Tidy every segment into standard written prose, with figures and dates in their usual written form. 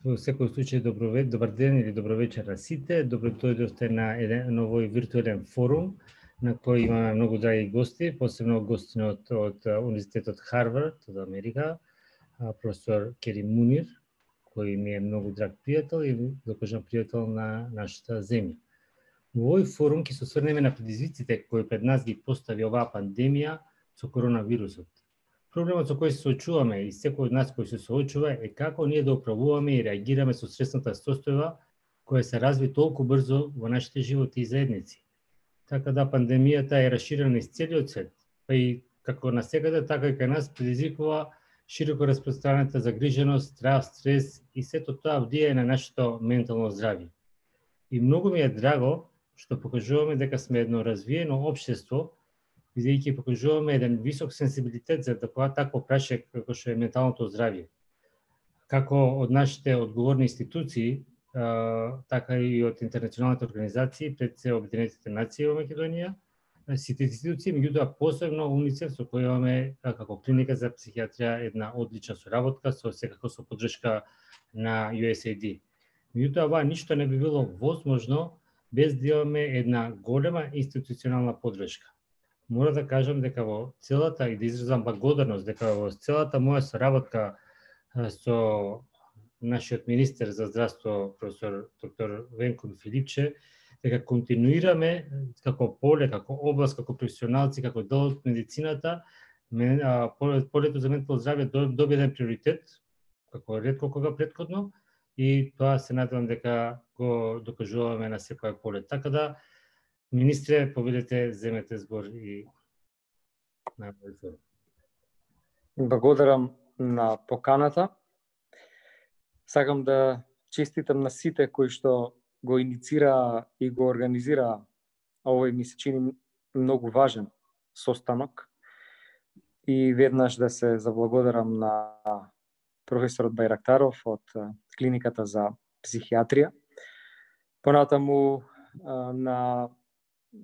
Во секој случај, добар ден или добро вечер на сите. Добро дојдовте на еден овој виртуелен форум на кој имаме многу драги гости, посебно гостин од Универзитетот Харвард од Америка, професор Кери Мунир, кој ми е многу драг пријател и докажан пријател на нашата земја. Во овој форум ќе се осврнеме на предизвиците кои пред нас ги постави оваа пандемија со коронавирусот. Проблемот со кој се соочуваме и секој од нас кој се соочува е како ние да управуваме и реагираме со стресната состојба која се разви толку брзо во нашите животи и заедници. Така да пандемијата е расширена из целиот свет, па и како насекаде, така и кај нас предизвикува широко распространета загриженост, страв, стрес и сето тоа влијае на нашето ментално здравје. И многу ми е драго што покажуваме дека сме едно развиено општество, бидејќи покажуваме еден висок сензибилитет за такво прашање како што е менталното здравје. Како од нашите одговорни институции, така и од интернационалните организации пред се Обединетите нации во Македонија, сите институции, меѓутоа посебно УНИЦЕФ со кој имаме како клиника за психијатрија една одлична соработка секако со поддршка на USAID. Меѓутоа ова ништо не би било возможно без да имаме една голема институционална поддршка. Мора да кажам дека во целата и да изразам благодарност дека во целата моја соработка со нашиот министер за здравство професор доктор Венко Филипче, дека континуираме како поле, како област, како професионалци, како дел од медицината, полето за ментално здравје доби еден приоритет, како ретко кога претходно, и тоа се надевам дека го докажуваме на секој поле. Така да, министре, поведете, земете збор и на Virtua. Благодарам на поканата. Сакам да честитам на сите кои што го инициира и го организира овој, ми се чини многу важен состанок. И веднаш да се заблагодарам на професорот Байрактаров од клиниката за психијатрија. Понатаму на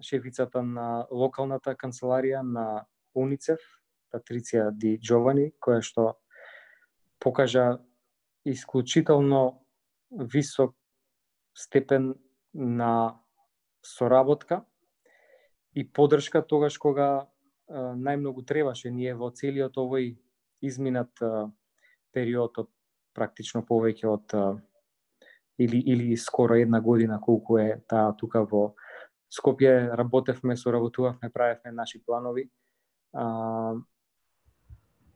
шефицата на локалната канцеларија на УНИЦЕФ, Патриция Ди Джовани, која што покажа исклучително висок степен на соработка и поддршка тогаш кога најмногу требаше. Ние во целиот овој изминат период од практично повеќе од или скоро една година колку е таа тука во Скопје, работевме, соработувавме, правевме наши планови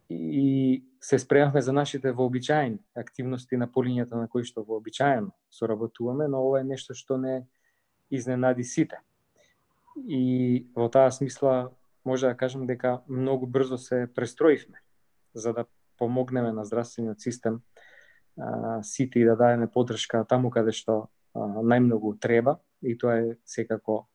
и се спремавме за нашите вообичаени активности на полињата на кои што вообичаено соработуваме, но ова е нешто што не изненади сите. И во таа смисла може да кажем дека многу брзо се престроивме за да помогнеме на здравствениот систем сите и да дадеме поддршка таму каде што најмногу треба, и тоа е секако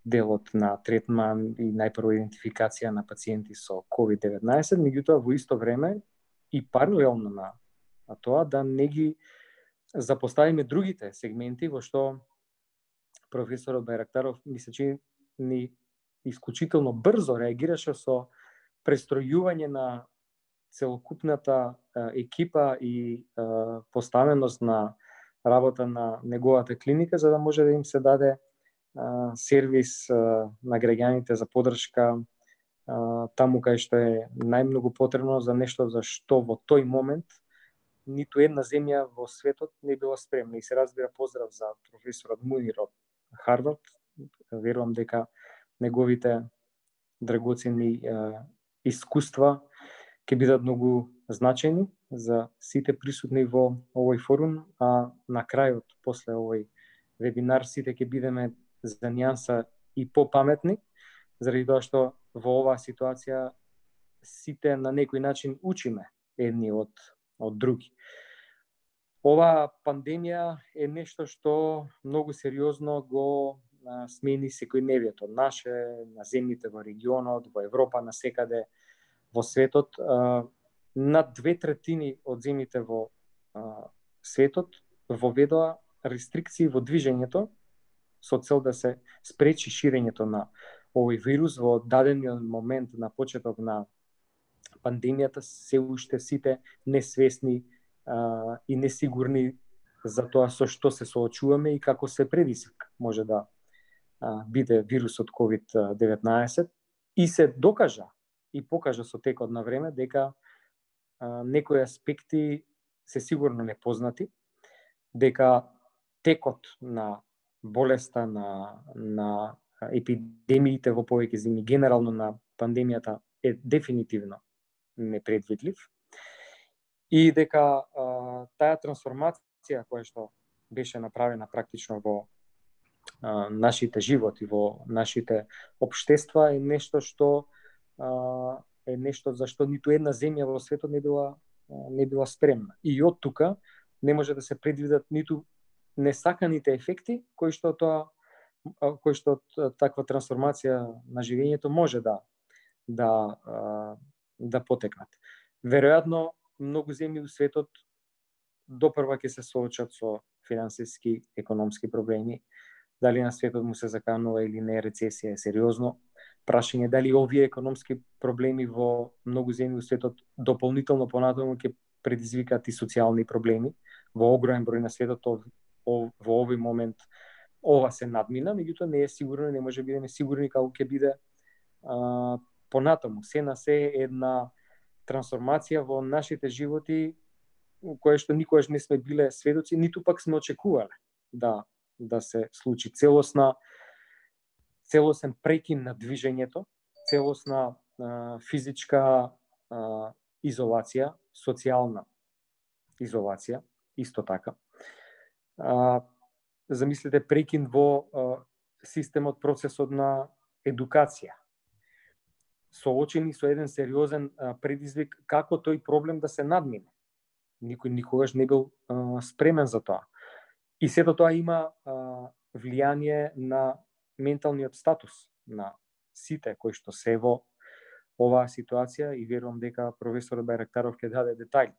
делот на третман и најпрво идентификација на пациенти со COVID-19, меѓутоа во исто време и паралелно на тоа да не ги запоставиме другите сегменти во што професорот Байрактаров ми се чини исклучително брзо реагираше со престројување на целокупната екипа и поставеност на работа на неговата клиника, за да може да им се даде сервис на граѓаните за поддршка таму кај што е најмногу потребно за нешто за што во тој момент ниту една земја во светот не била спремна. И се разбира поздрав за професорот Мунир од Харвард. Верувам дека неговите драгоцени искуства ќе бидат многу значени за сите присутни во овој форум, а на крајот, после овој вебинар, сите ќе бидеме за нијанса и попаметни, заради тоа што во оваа ситуација сите на некој начин учиме едни од други. Оваа пандемија е нешто што многу сериозно го смени секојдневието наше, на земјите во регионот, во Европа, насекаде во светот. Над 2/3 од земјите во светот воведоа рестрикции во движењето со цел да се спречи ширењето на овој вирус. Во дадениот момент на почеток на пандемијата се уште сите несвесни и несигурни за тоа со што се соочуваме и како се предизвик може да биде вирусот COVID-19 и се докажа и покажа со текот на време дека некои аспекти се сигурно непознати, дека текот на болеста, на епидемиите во повеќе земји, генерално на пандемијата е дефинитивно непредвидлив и дека таа трансформација која што беше направена практично во нашите животи, во нашите општества е нешто што е нешто за што ниту една земја во светот не била спремна. И од тука не може да се предвидат ниту несаканите ефекти кои што таква трансформација на живењето може да потекнат. Веројатно многу земји у светот допрва ќе се соочат со финансиски, економски проблеми. Дали на светот му се заканува или не, рецесија е сериозно. Прашање дали овие економски проблеми во многу земји у светот дополнително понатаму ќе предизвикаат и социјални проблеми. Во огромен број на светот во овој момент ова се надмина, меѓутоа не е сигурно, не може да бидеме сигурни како ќе биде понатаму. Се на се една трансформација во нашите животи која што никогаш не сме биле сведоци, ниту пак сме очекувале да се случи. Целосен прекин на движењето, целосна физичка изолација, социјална изолација, исто така. Замислете прекин во системот, процесот на едукација. Соочени со еден сериозен предизвик како тој проблем да се надмине. Никој никогаш не бил спремен за тоа. И сето тоа има влијание на менталниот статус на сите кои што се во оваа ситуација и верувам дека професорот Байрактаров ќе даде детајли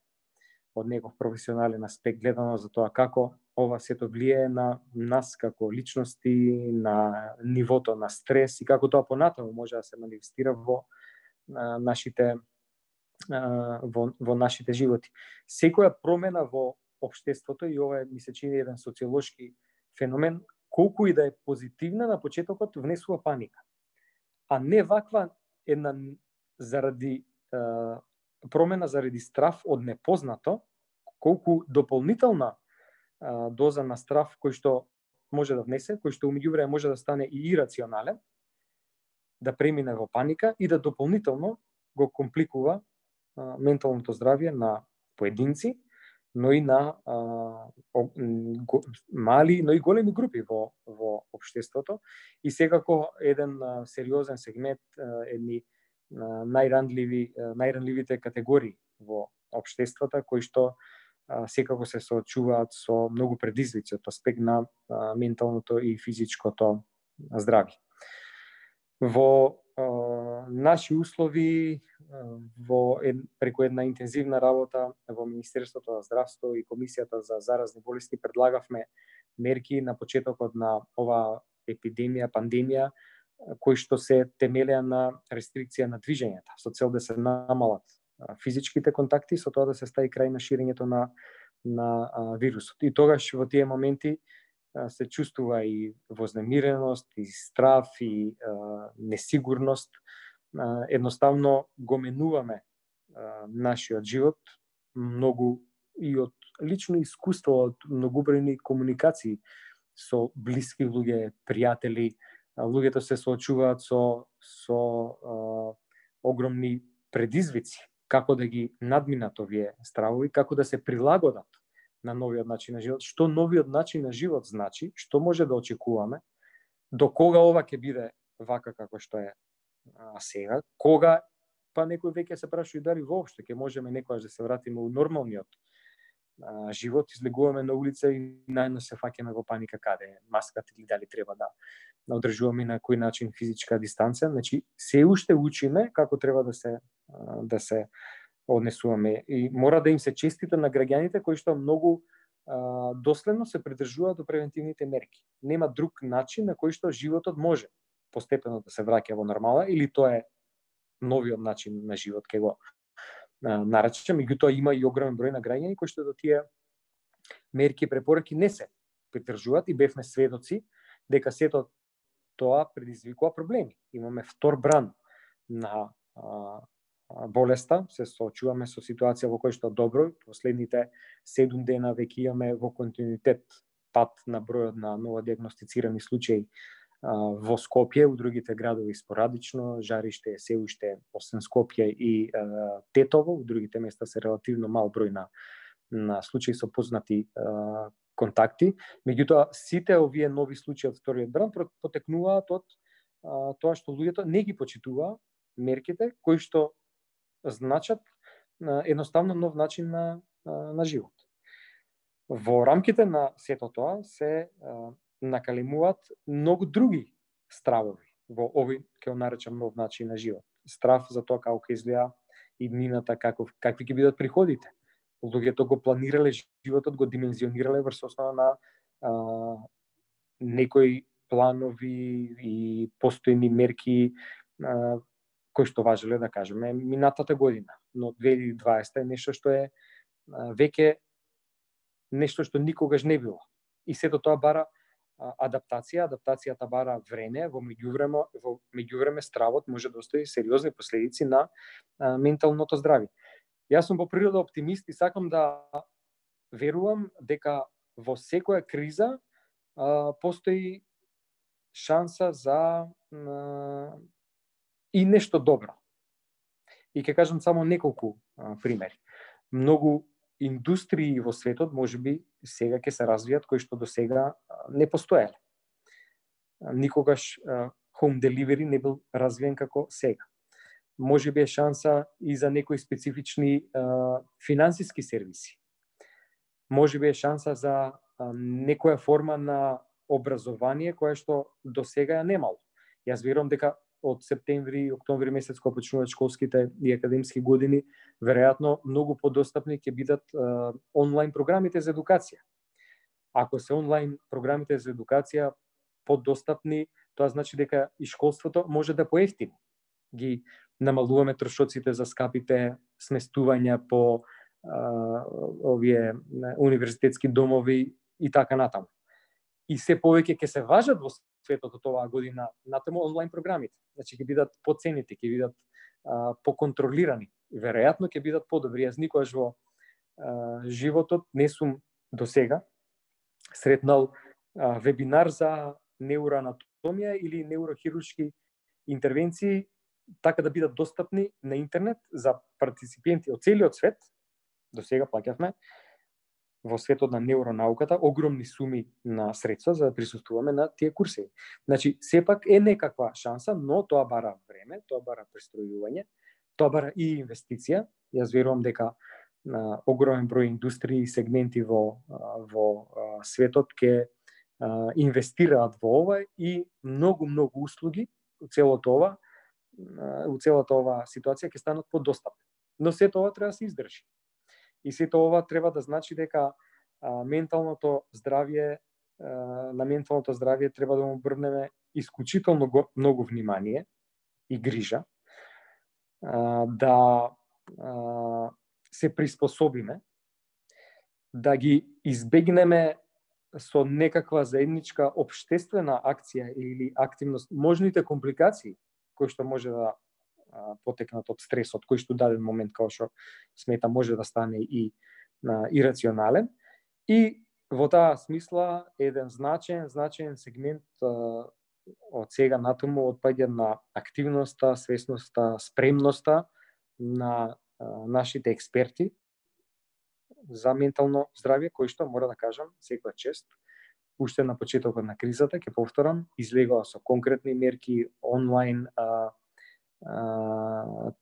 од негов професионален аспект гледано за тоа како ова сето влијае на нас како личности, на нивото на стрес и како тоа понатаму може да се манифестира во нашите животи. Секоја промена во општеството, и ова ми се чини еден социолошки феномен, колку и да е позитивна на почетокот внесува паника. А не ваква една промена заради страв од непознато, колку дополнителна доза на страв кој што може да внесе, кој што умеѓу време може да стане и ирационален, да премине во паника и да дополнително го компликува менталното здравје на поединци, но и на мали, но и големи групи во општеството. И секако еден сериозен сегмент, едни најранливите категории во општествата, кои што секако се соочуваат со многу предизвици од аспект на менталното и физичкото здравје. Во наши услови, преку една интензивна работа во Министерството за здравство и Комисијата за заразни болести предлагавме мерки на почетокот на оваа епидемија, пандемија, кои што се темелеа на рестрикција на движењата, со цел да се намалат физичките контакти, со тоа да се стави крај на ширењето на вирусот. И тогаш во тие моменти се чувствува и вознемиреност, и страв, и несигурност. Едноставно го менуваме нашиот живот многу и од лично искуство, од многобројни комуникации со блиски луѓе, пријатели. Луѓето се соочуваат со огромни предизвици, како да ги надминат овие стравови, како да се прилагодат на новиот начин на живот, што новиот начин на живот значи, што може да очекуваме, до кога ова ќе биде вака како што е сега, кога, па некој веќе се прашува дали воопшто ќе можеме некогаш да се вратиме у нормалниот живот, излегуваме на улица и најно се фаќаме во паника каде е маската или дали треба да одржуваме на кој начин физичка дистанца. Значи, се уште учиме како треба да се однесуваме и мора да им се честита на граѓаните кои што многу доследно се придржуваат до превентивните мерки. Нема друг начин на кој што животот може постепено да се враќа во нормала или тоа е новиот начин на живот, ќе го нарача, меѓутоа има и огромен број на граѓани кои што до тие мерки и препораки не се придржуваат и бевме сведоци дека сето тоа предизвикува проблеми. Имаме втор бран на болеста, се соочуваме со ситуација во која што добро, последните 7 дена веќе имаме во континуитет пат на бројот на новодиагностицирани случаи во Скопје, у другите градови спорадично, жариште е се уште освен Скопје и Тетово, у другите места се релативно мал број на случаи со познати контакти. Меѓутоа, сите овие нови случаи од вториот бран потекнуваат од тоа што луѓето не ги почитуваа мерките кои што значат едноставно нов начин на живот. Во рамките на сето тоа се накалемуваат многу други стравови во овој, ќе го наречам, нов начин на живот. Страв за тоа како ќе изгледа иднината, какви ќе бидат приходите. Луѓето го планирале животот, го димензионирале врз основа на некои планови и постојни мерки кои што важеле, да кажеме, минатата година. Но 2020 е нешто што е веќе нешто што никогаш не било. И сето тоа бара адаптација, адаптацијата бара време, во меѓувреме стравот може да остави сериозни последици на менталното здравје. Јас сум по природа оптимист и сакам да верувам дека во секоја криза постои шанса за и нешто добро. И ќе кажам само неколку примери. Многу индустрии во светот можеби сега ќе се развијат кои што до сега не постоеле. Никогаш home delivery не бил развиен како сега. Можеби е шанса и за некои специфични финансиски сервиси. Можеби е шанса за некоја форма на образование која што до сега ја немало. Јас верувам дека од септември и октомври месец кога почнуваат школските и академски години, веројатно многу подостапни ќе бидат онлайн програмите за едукација. Ако се онлайн програмите за едукација подостапни, тоа значи дека и школството може да поевтини. Ги намалуваме трошоците за скапите сместувања по овие универзитетски домови и така натаму. И се повеќе ќе се важат во светот од оваа година натаму онлайн програмите. Значи ќе бидат поцените, ќе бидат поконтролирани. Веројатно ќе бидат подобри. Јас никогаш во животот не сум до сега сретнал вебинар за неуроанатомија или неурохируршки интервенции така да бидат достапни на интернет за партиципенти од целиот свет. До сега плаќавме во светот на неуронауката огромни суми на средства за да присуствуваме на тие курсеви. Значи, сепак е некаква шанса, но тоа бара време, тоа бара пристројување, тоа бара и инвестиција. Јас верувам дека огромен број индустрии и сегменти во светот ќе инвестираат во ова и многу услуги у целата ова ситуација ќе станат подостапни. Но сето ова треба да се издржи. И сето ова треба да значи дека на менталното здравје треба да му обрнеме исклучително многу внимание и грижа, да се приспособиме, да ги избегнеме со некаква заедничка општествена акција или активност можните компликации кои што може да потекнат од стресот, кој што даден момент, како што смета, може да стане и ирационален. И во таа смисла, еден значен сегмент од сега натаму отпаѓа на активноста, свесноста, спремноста на нашите експерти за ментално здравје, кој што, мора да кажам, секоја чест, уште на почетокот на кризата, ќе повторам, излегува со конкретни мерки, онлайн,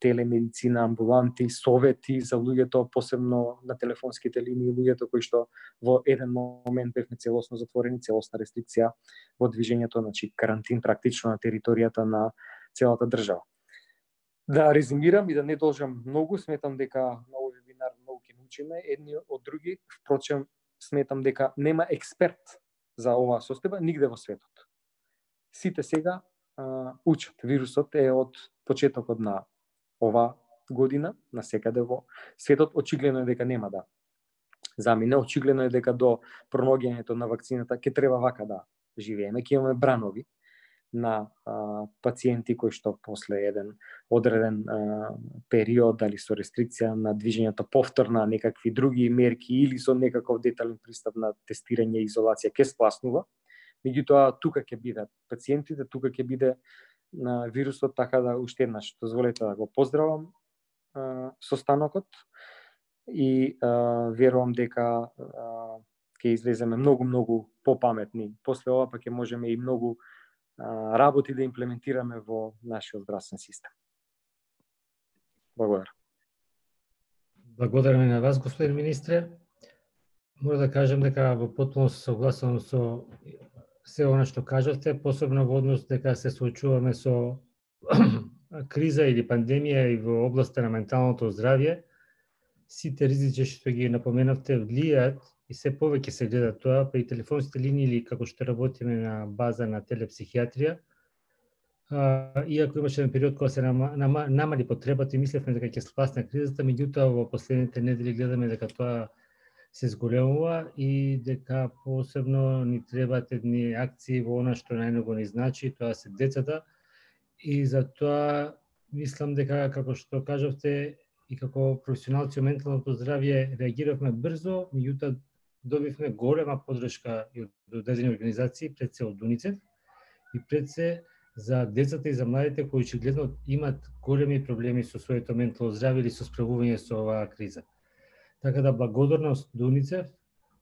телемедицина, амбуланти, совети за луѓето, посебно на телефонските линии, луѓето кои што во еден момент бевме целосно затворени, целосна рестрикција во движењето, значи карантин практично на територијата на целата држава. Да резимирам и да не должам многу, сметам дека на овој вебинар многу ќе научиме едни од други, впрочем сметам дека нема експерт за оваа состојба нигде во светот. Сите сега учат. Вирусот е од почетокот на ова година, насекаде во светот, очигледно е дека нема да замине, очигледно е дека до пронаоѓањето на вакцината ќе треба вака да живееме, ќе имаме бранови на пациенти кои што после еден одреден период, дали со рестрикција на движењето, повторна некакви други мерки или со некаков детален пристап на тестирање и изолација ќе спласнува. Меѓутоа, тука ќе бидат пациентите, тука ќе биде вирусот, така да уште еднаш дозволете да го поздравам состанокот и верувам дека ќе излеземе многу попаметни. После ова па ќе можеме и многу работи да имплементираме во нашиот здравствен систем. Благодарам. Благодарам и на вас, господин министре. Мора да кажам дека во потпуност согласувам со се она што кажавте, посебно во однос дека се соочуваме со криза или пандемија и во областа на менталното здравје. Сите ризици што ги напоменавте влијаат и се повеќе се гледа тоа при телефонските линии или како што работиме на база на телепсихијатрија. Иако имаше еден период кога се намали потребата и мислевме дека ќе спасне кризата, меѓутоа во последните недели гледаме дека тоа се зголемува и дека посебно ни требаат едни акции во она што најмногу ни значи, тоа се децата. И затоа мислам дека, како што кажавте, и како професионалци од менталното здравје реагиравме брзо, меѓутоа добивме голема поддршка и од одредени организации, пред се од УНИЦЕФ и пред се за децата и за младите кои очигледно имат големи проблеми со своето ментално здравје или со справување со оваа криза. Така да благодарност до УНИЦЕФ,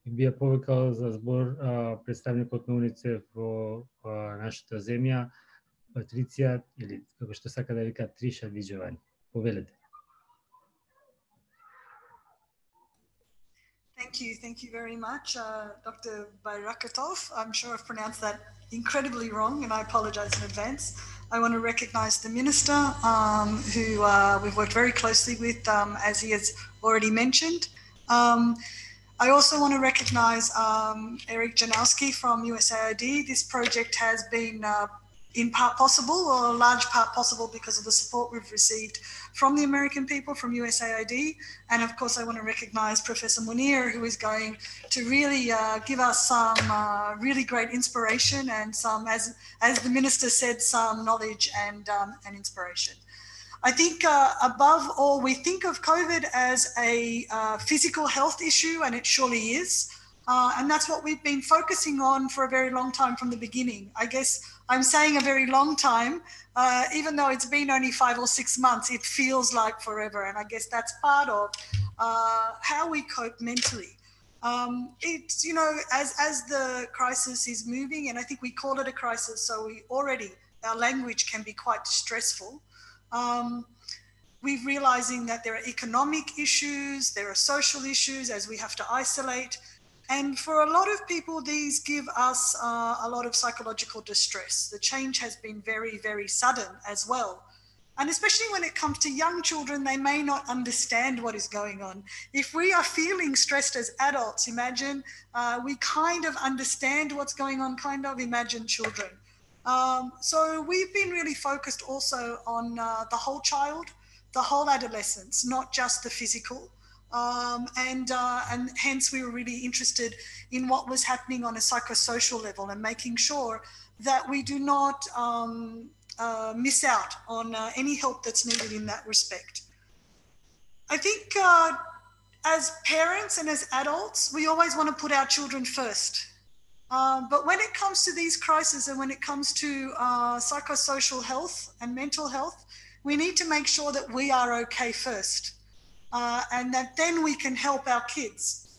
би ја повикал за збор представникот на УНИЦЕФ во нашата земја, Патриција, или како што сака да вика Триша Виджевани. Повелете. Thank you very much, Dr. Bayrakatov. I'm sure I've pronounced that incredibly wrong, and I apologize in advance. I want to recognize the Minister, who we've worked very closely with, as he has already mentioned. I also want to recognize Eric Janowski from USAID. This project has been in part possible, or a large part possible, because of the support we've received from the American people, from USAID. And of course, I want to recognize Professor Munir, who is going to really give us some really great inspiration and some, as the Minister said, some knowledge and inspiration. I think above all, we think of COVID as a physical health issue, and it surely is. And that's what we've been focusing on for a very long time from the beginning. I guess I'm saying a very long time, even though it's been only 5 or 6 months, it feels like forever. And I guess that's part of how we cope mentally. It's, you know, as the crisis is moving, and I think we call it a crisis, so our language can be quite stressful. We're realizing that there are economic issues, there are social issues as we have to isolate. And for a lot of people, these give us a lot of psychological distress. The change has been very, very sudden as well. And especially when it comes to young children, they may not understand what is going on. If we are feeling stressed as adults, imagine we kind of understand what's going on, imagine children. So we've been really focused also on the whole child, the whole adolescence, not just the physical. And hence we were really interested in what was happening on a psychosocial level and making sure that we do not miss out on any help that's needed in that respect. I think as parents and as adults, we always want to put our children first. But when it comes to these crises and when it comes to psychosocial health and mental health, we need to make sure that we are okay first. And that then we can help our kids.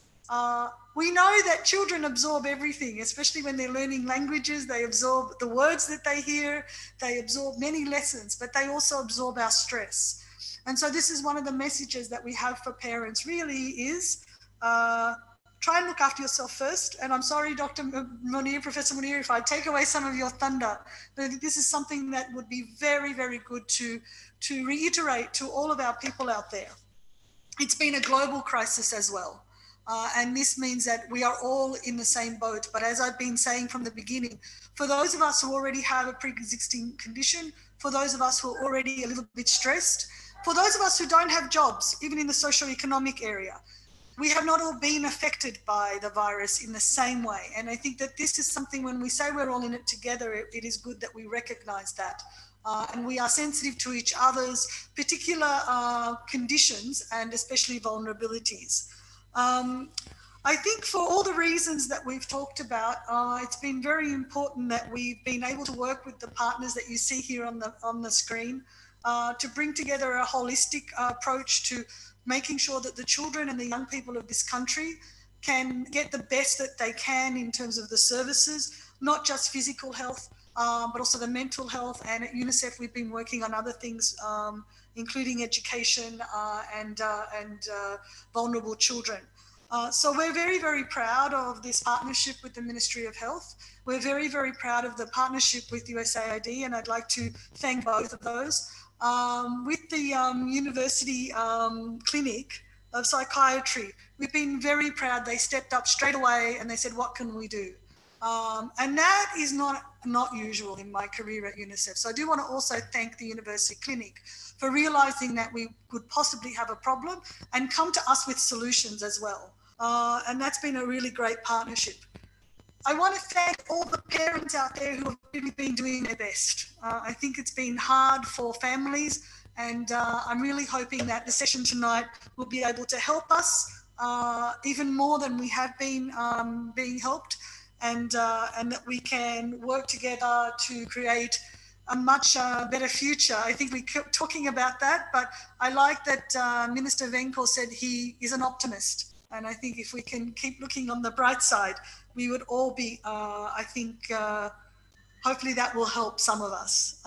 We know that children absorb everything, especially when they're learning languages. They absorb the words that they hear, they absorb many lessons, but they also absorb our stress. And so this is one of the messages that we have for parents really is try and look after yourself first. And I'm sorry, Dr. Munir, Professor Munir, if I take away some of your thunder, but this is something that would be very, very good to reiterate to all of our people out there. It's been a global crisis as well. And this means that we are all in the same boat. But as I've been saying from the beginning, for those of us who already have a pre-existing condition, for those of us who are already a little bit stressed, for those of us who don't have jobs, even in the socio-economic area, we have not all been affected by the virus in the same way. And I think that this is something, when we say we're all in it together, it is good that we recognize that. And we are sensitive to each other's particular conditions and especially vulnerabilities. I think for all the reasons that we've talked about, it's been very important that we've been able to work with the partners that you see here on the screen to bring together a holistic approach to making sure that the children and the young people of this country can get the best that they can in terms of the services, not just physical health, but also the mental health. And at UNICEF, we've been working on other things, including education and vulnerable children. So we're very, very proud of this partnership with the Ministry of Health. We're very, very proud of the partnership with USAID, and I'd like to thank both of those. With the University Clinic of Psychiatry, we've been very proud. They stepped up straight away and they said, what can we do? And that is not usual in my career at UNICEF. So I do want to also thank the University Clinic for realizing that we could possibly have a problem and come to us with solutions as well. And that's been a really great partnership. I want to thank all the parents out there who have really been doing their best. I think it's been hard for families, and I'm really hoping that the session tonight will be able to help us even more than we have been being helped, and that we can work together to create a much better future. I think we kept talking about that, but I like that Minister Venko said he is an optimist. And I think if we can keep looking on the bright side, we would all be, I think, hopefully that will help some of us.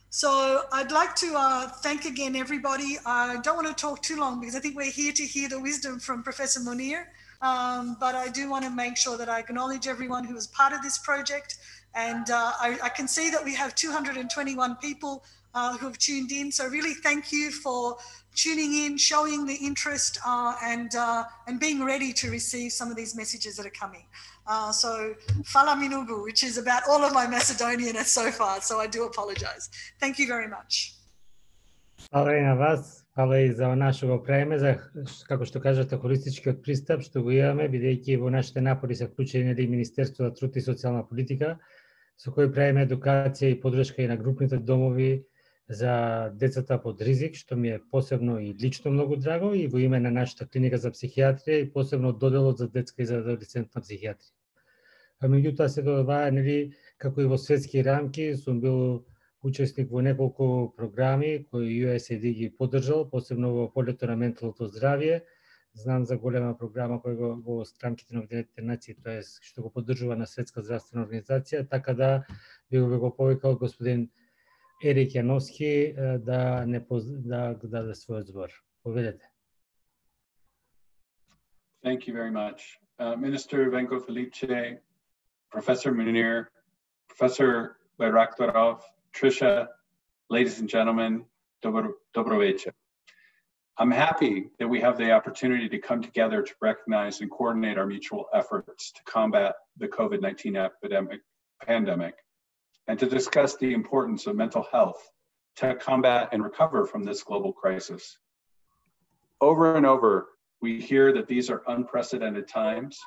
So I'd like to thank again everybody. I don't want to talk too long because I think we're here to hear the wisdom from Professor Munir. But I do want to make sure that I acknowledge everyone who was part of this project. And I can see that we have 221 people who have tuned in. So really thank you for tuning in, showing the interest and being ready to receive some of these messages that are coming. So Fala Minugu, which is about all of my Macedonian so far. So I do apologize. Thank you very much. Hvala i na vas, hvala i za našето време, за, како што кажете, холистичкиот пристап што го имаме, бидејќи во нашите напори се вклучени и Министерство за труд и социјална политика, со кој правиме едукација и подршка и на групните домови за децата под ризик, што ми е посебно и лично многу драго, и во име на нашата клиника за психијатрија и посебно доделот за детска и за адолесцентна психијатрија. Меѓутоа се тоа, како и во светски рамки, сум бил учесник во неколку програми кои USAID ги поддржал, посебно во полето на менталното здравје. Знам за голема програма која во рамките на Обединетите нации, тоа е што го поддржува на Светска здравствена организација, така да би го повикал господин Ерик Јановски да даде својот збор. Поведете. Thank you very much. Minister Venko Felice, Professor Munir, Professor Bayraktarov, Trisha, ladies and gentlemen, dobro večer. I'm happy that we have the opportunity to come together to recognize and coordinate our mutual efforts to combat the COVID-19 pandemic, and to discuss the importance of mental health to combat and recover from this global crisis. Over and over, we hear that these are unprecedented times.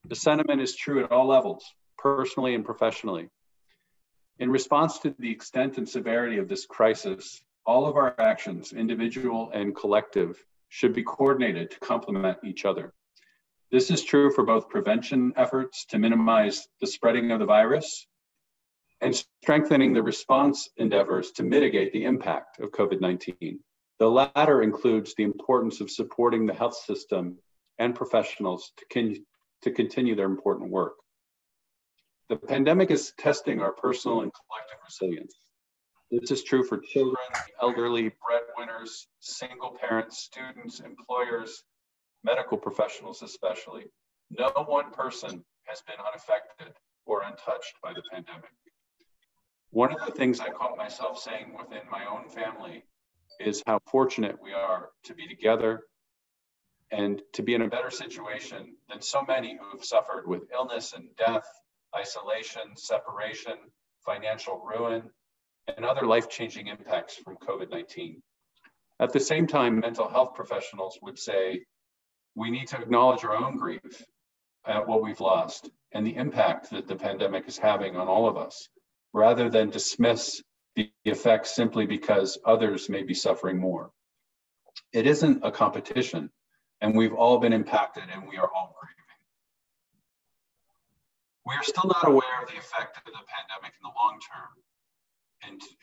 The sentiment is true at all levels, personally and professionally. In response to the extent and severity of this crisis, all of our actions, individual and collective, should be coordinated to complement each other. This is true for both prevention efforts to minimize the spreading of the virus and strengthening the response endeavors to mitigate the impact of COVID-19. The latter includes the importance of supporting the health system and professionals to continue their important work. The pandemic is testing our personal and collective resilience. This is true for children, elderly, breadwinners, single parents, students, employers, medical professionals especially. No one person has been unaffected or untouched by the pandemic. One of the things I caught myself saying within my own family is how fortunate we are to be together and to be in a better situation than so many who have suffered with illness and death, isolation, separation, financial ruin, and other life-changing impacts from COVID-19. At the same time, mental health professionals would say, we need to acknowledge our own grief at what we've lost and the impact that the pandemic is having on all of us, rather than dismiss the effects simply because others may be suffering more. It isn't a competition, and we've all been impacted and we are all grieving. We are still not aware of the effect of the pandemic in the long term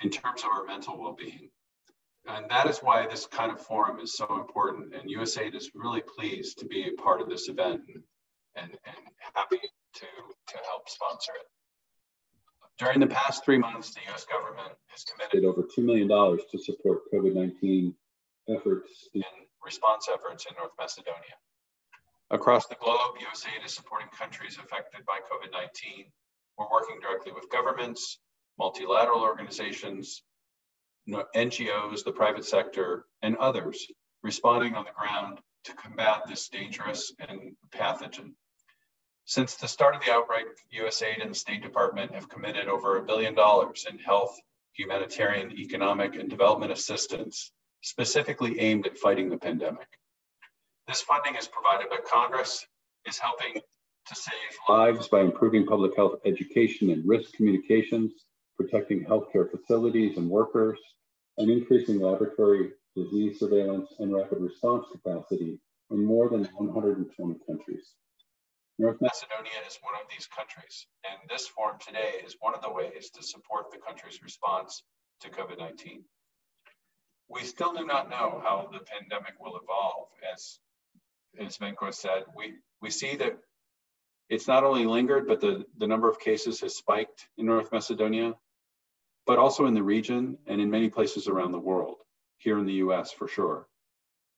in terms of our mental well-being. And that is why this kind of forum is so important. And USAID is really pleased to be a part of this event and happy to help sponsor it. During the past 3 months, the US government has committed over $2 million to support COVID-19 efforts and response efforts in North Macedonia. Across the globe, USAID is supporting countries affected by COVID-19. We're working directly with governments, multilateral organizations, NGOs, the private sector, and others responding on the ground to combat this dangerous and pathogen. Since the start of the outbreak, USAID and the State Department have committed over $1 billion in health, humanitarian, economic, and development assistance, specifically aimed at fighting the pandemic. This funding is provided by Congress, is helping to save lives by improving public health education and risk communications, protecting healthcare facilities and workers, and increasing laboratory disease surveillance and rapid response capacity in more than 120 countries. North Macedonia is one of these countries, and this forum today is one of the ways to support the country's response to COVID-19. We still do not know how the pandemic will evolve. As Venko said, we see that it's not only lingered, but the number of cases has spiked in North Macedonia, but also in the region and in many places around the world, here in the US for sure.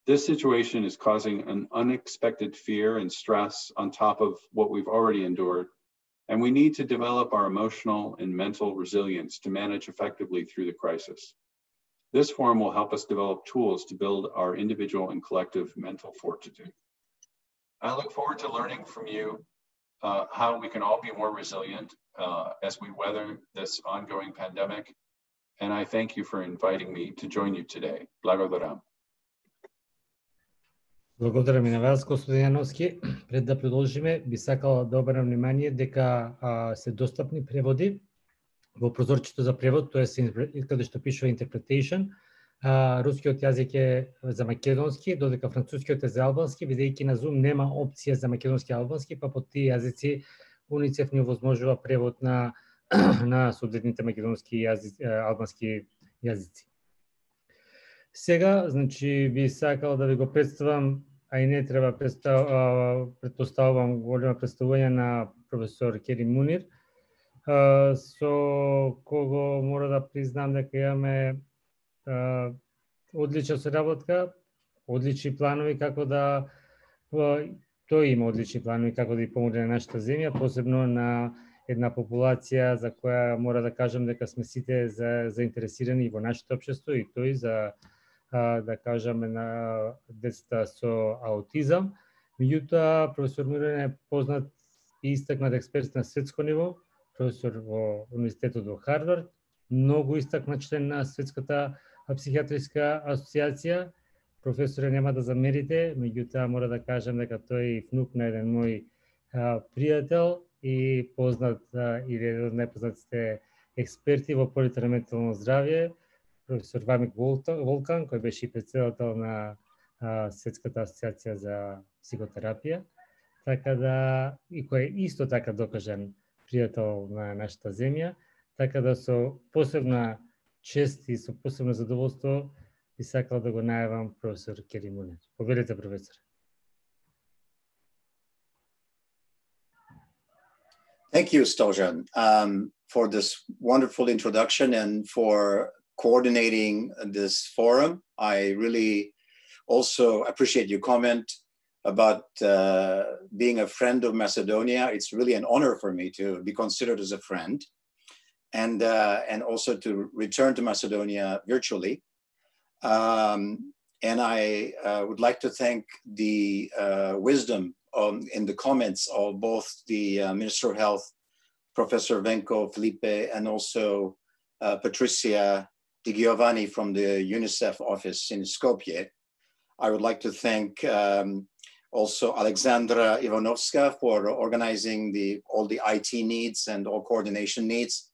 This situation is causing an unexpected fear and stress on top of what we've already endured, and we need to develop our emotional and mental resilience to manage effectively through the crisis. This forum will help us develop tools to build our individual and collective mental fortitude. I look forward to learning from you how we can all be more resilient as we weather this ongoing pandemic. And I thank you for inviting me to join you today. Благодарам. Благодарам и на вас, господин Јановски. Пред да продолжиме, би сакала да обрнам внимание дека се достапни преводи во прозорчето за превод, тоа е каде што пишува interpretation. Рускиот јазик е за македонски, додека францускиот е за албански, бидејќи на Zoom нема опција за македонски и албански, па по тие јазици УНИЦЕФ не овозможува превод на соодветните македонски и албански јазици. Сега, значи, би сакал да ви го представам, а и не треба предпоставувам голема представување на професор Кери Мунир, со кого мора да признам дека имаме одлична соработка, одлични планови како да тој има одлични планови како да ја помогне на нашата земја, посебно на една популација за која мора да кажам дека сме сите заинтересирани во нашето општество и тој за да кажаме на децата со аутизам. Меѓутоа, професор Мунир е познат и истакнат експерт на светско ниво, професор во Универзитетот во Харвард, многу истакнат член на Светската психијатриска асоциација. Професоре, нема да замерите, меѓутоа мора да кажам дека тој е внук на еден мој пријател и познат или еден од најпознатите експерти во полето на ментално здравје, професор Вамик Волкан, кој беше и претседател на Светската асоциација за психотерапија, така да и кој е исто така докажан пријател на нашата земја, така да со посебна чест и со посебно задоволство би сакал да го најавам професор Кери Мунир. Повелете, професор. Thank you, Stojan, for this wonderful introduction and for coordinating this forum. I really also appreciate your comment about being a friend of Macedonia. It's really an honor for me to be considered as a friend, and also to return to Macedonia virtually. And I would like to thank the wisdom in the comments of both the Minister of Health, Professor Venko Felipe, and also Patricia Di Giovanni from the UNICEF office in Skopje. I would like to thank also Alexandra Ivanovska for organizing all the IT needs and all coordination needs.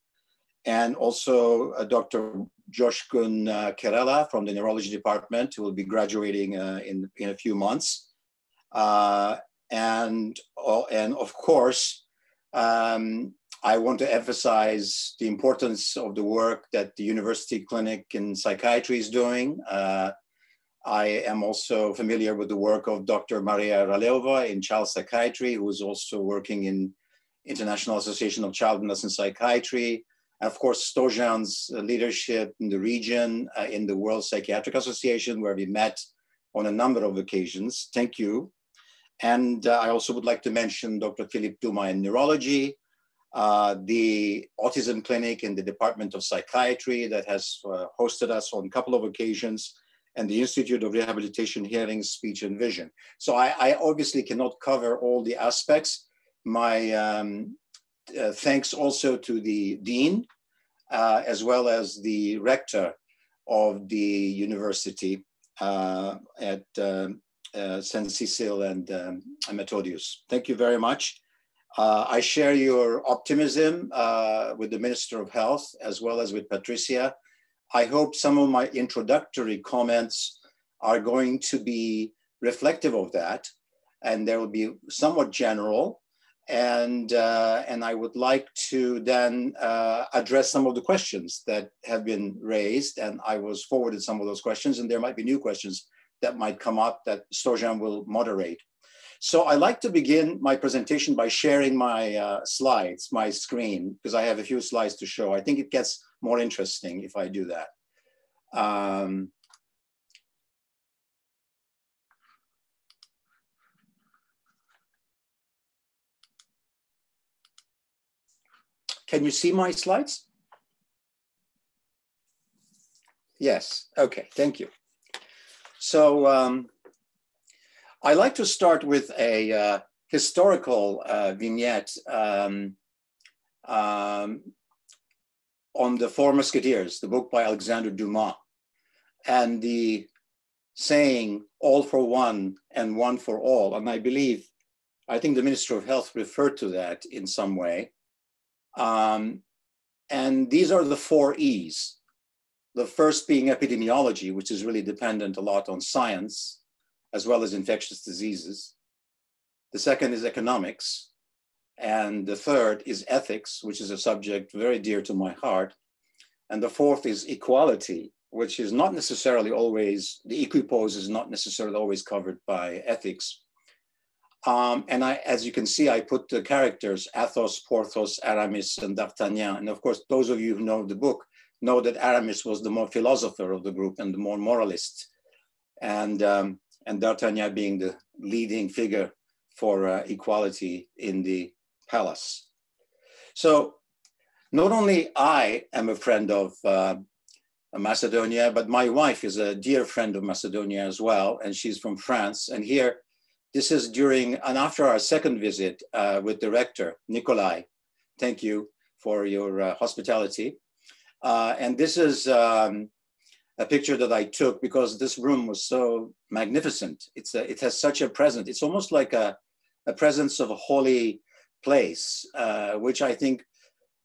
And also Dr. Joshkun Kerala from the neurology department, who will be graduating in a few months. And of course, I want to emphasize the importance of the work that the University Clinic in Psychiatry is doing. I am also familiar with the work of Dr. Maria Raleova in child psychiatry, who is also working in International Association of Child Medicine Psychiatry. And of course, Stojan's leadership in the region, in the World Psychiatric Association, where we met on a number of occasions. Thank you. And I also would like to mention Dr. Philip Duma in neurology, the Autism Clinic in the Department of Psychiatry that has hosted us on a couple of occasions, and the Institute of Rehabilitation, Hearing, Speech, and Vision. So I obviously cannot cover all the aspects. My thanks also to the Dean, as well as the Rector of the University at St. Cecile and Methodius. Thank you very much. I share your optimism with the Minister of Health, as well as with Patricia. I hope some of my introductory comments are going to be reflective of that, and they will be somewhat general. And I would like to then address some of the questions that have been raised, and I was forwarded some of those questions, and there might be new questions that might come up that Stojan will moderate. So I'd like to begin my presentation by sharing my slides, my screen, because I have a few slides to show. I think it gets more interesting if I do that. Can you see my slides? Yes, okay, thank you. So I like to start with a historical vignette on the Four Musketeers, the book by Alexandre Dumas, and the saying, all for one and one for all. And I think the Minister of Health referred to that in some way. And these are the 4 E's. The first being epidemiology, which is really dependent a lot on science, as well as infectious diseases. The second is economics. And the third is ethics, which is a subject very dear to my heart. And the fourth is equality, which is not necessarily always, the equipose is not necessarily always covered by ethics. And as you can see, I put the characters Athos, Porthos, Aramis, and D'Artagnan. And of course, those of you who know the book know that Aramis was the more philosopher of the group and the more moralist. And D'Artagnan being the leading figure for equality in the palace. So not only I am a friend of Macedonia, but my wife is a dear friend of Macedonia as well, and she's from France. And here, this is during and after our second visit with the rector, Nikolai. Thank you for your hospitality. And this is a picture that I took because this room was so magnificent. It has such a presence. It's almost like a presence of a holy place, which I think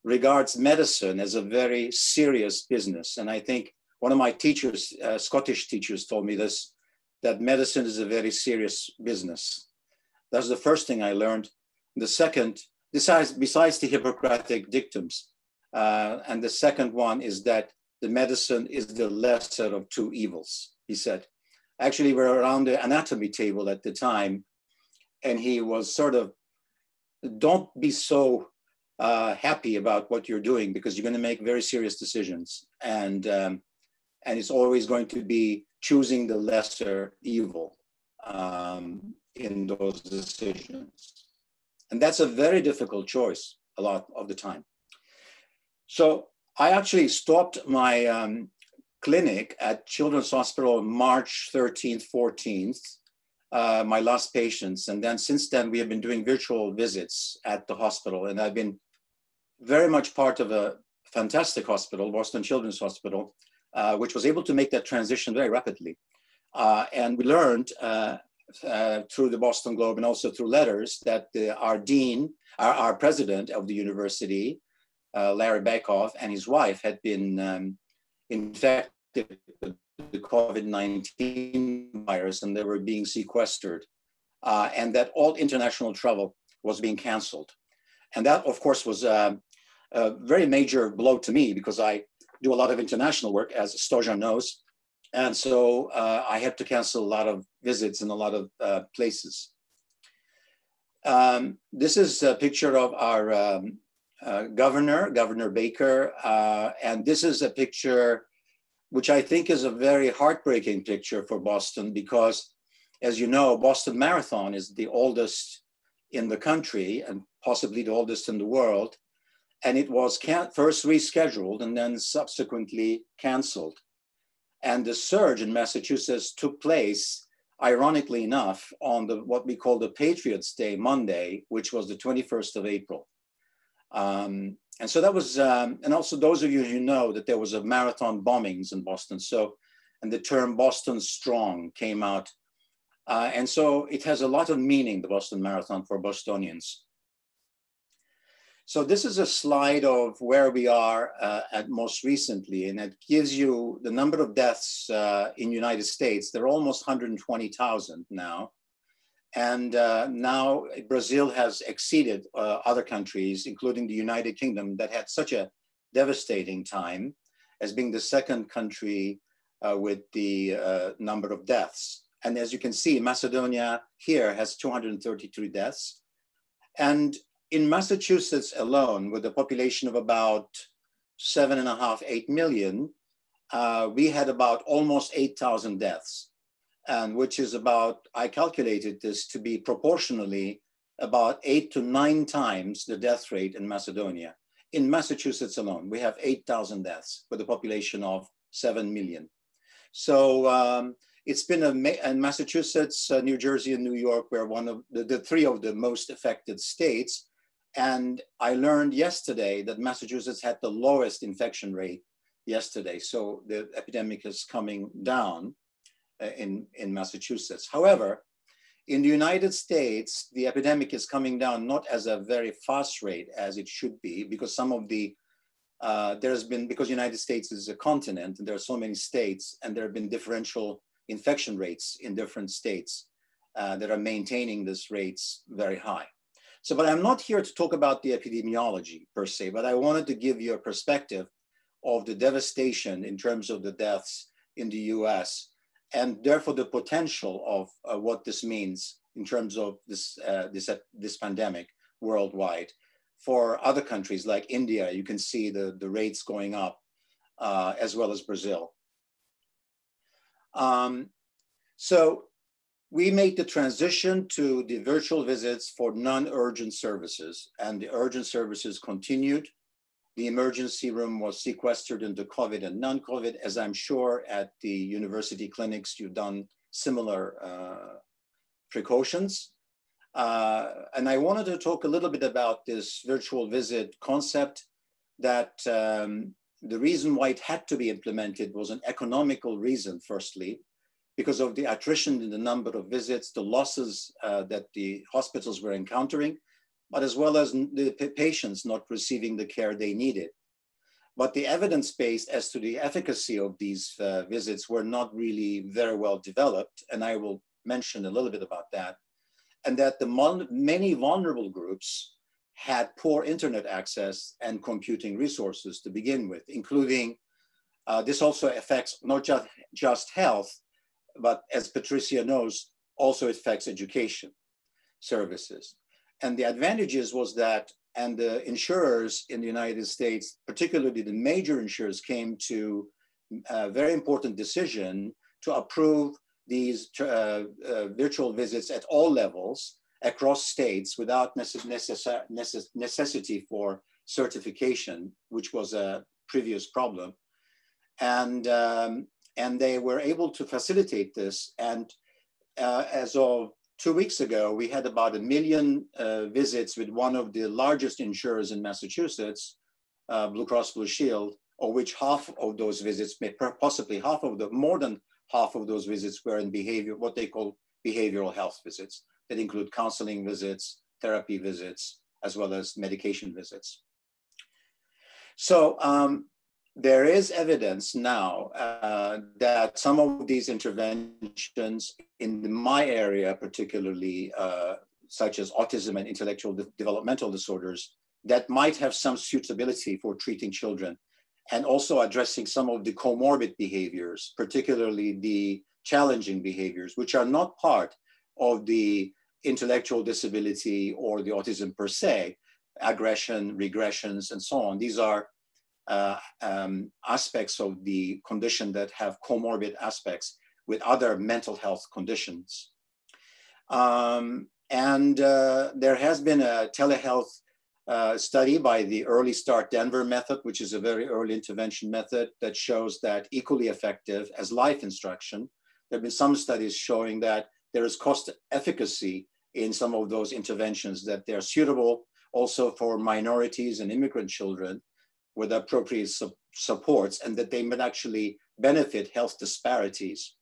regards medicine as a very serious business. And I think one of my teachers, Scottish teachers, told me this, that medicine is a very serious business. That's the first thing I learned. The second, besides the Hippocratic dictums, and the second one is that the medicine is the lesser of 2 evils, he said. Actually, we're around the anatomy table at the time, and he was sort of, don't be so happy about what you're doing because you're going to make very serious decisions. And it's always going to be choosing the lesser evil in those decisions. And that's a very difficult choice a lot of the time. So I actually stopped my clinic at Children's Hospital on March 13th, 14th, my last patients. And then since then, we have been doing virtual visits at the hospital. And I've been very much part of a fantastic hospital, Boston Children's Hospital, which was able to make that transition very rapidly. And we learned through the Boston Globe and also through letters that our dean, our president of the university, Larry Bekoff, and his wife had been infected with the COVID-19 virus, and they were being sequestered, and that all international travel was being canceled. And that, of course, was a very major blow to me, because I do a lot of international work, as Stojan knows. And so I had to cancel a lot of visits in a lot of places. This is a picture of our Governor Baker. And this is a picture which I think is a very heartbreaking picture for Boston, because, as you know, Boston Marathon is the oldest in the country and possibly the oldest in the world. And it was first rescheduled and then subsequently canceled. And the surge in Massachusetts took place, ironically enough, on what we call the Patriots' Day, Monday, which was the 21st of April. And so that was, and also those of you who know that there was a marathon bombings in Boston. So, and the term Boston Strong came out. And so it has a lot of meaning, the Boston Marathon, for Bostonians. So this is a slide of where we are at most recently, and it gives you the number of deaths in the United States. There are almost 120,000 now. And now Brazil has exceeded other countries, including the United Kingdom, that had such a devastating time, as being the second country with the number of deaths. And as you can see, Macedonia here has 233 deaths. And in Massachusetts alone, with a population of about 7.5, 8 million, we had about almost 8,000 deaths. And which is about, I calculated this to be proportionally about 8 to 9 times the death rate in Macedonia. In Massachusetts alone, we have 8,000 deaths with a population of 7 million. So it's been in Massachusetts, New Jersey, and New York, where one of the three of the most affected states. And I learned yesterday that Massachusetts had the lowest infection rate yesterday. So the epidemic is coming down in Massachusetts. However, in the United States, the epidemic is coming down not as a very fast rate as it should be, because some of the, because the United States is a continent and there are so many states, and there have been differential infection rates in different states that are maintaining these rates very high. So, but I'm not here to talk about the epidemiology per se, but I wanted to give you a perspective of the devastation in terms of the deaths in the US, and therefore the potential of what this means in terms of this pandemic worldwide. For other countries like India, you can see the rates going up, as well as Brazil. So we made the transition to the virtual visits for non-urgent services, and the urgent services continued. The emergency room was sequestered into COVID and non-COVID, as I'm sure at the university clinics, you've done similar precautions. And I wanted to talk a little bit about this virtual visit concept, that the reason why it had to be implemented was an economical reason, firstly, because of the attrition in the number of visits, the losses that the hospitals were encountering, but as well as the patients not receiving the care they needed. But the evidence base as to the efficacy of these visits were not really very well developed, and I will mention a little bit about that, and that the many vulnerable groups had poor internet access and computing resources to begin with, including, this also affects not just health, but as Patricia knows, also affects education services. And the advantages was that, and the insurers in the United States, particularly the major insurers, came to a very important decision to approve these virtual visits at all levels across states without necessity for certification, which was a previous problem. And they were able to facilitate this. And as of 2 weeks ago, we had about 1 million visits with one of the largest insurers in Massachusetts, Blue Cross Blue Shield, of which half of those visits, possibly more than half of those visits were in what they call behavioral health visits that include counseling visits, therapy visits, as well as medication visits. So there is evidence now that some of these interventions in my area, particularly such as autism and intellectual developmental disorders, that might have some suitability for treating children and also addressing some of the comorbid behaviors, particularly the challenging behaviors, which are not part of the intellectual disability or the autism per se, aggression, regressions, and so on. These are aspects of the condition that have comorbid aspects with other mental health conditions. There has been a telehealth study by the Early Start Denver method, which is a very early intervention method that shows that equally effective as life instruction. There have been some studies showing that there is cost efficacy in some of those interventions, that they're suitable also for minorities and immigrant children with appropriate supports, and that they might actually benefit health disparities.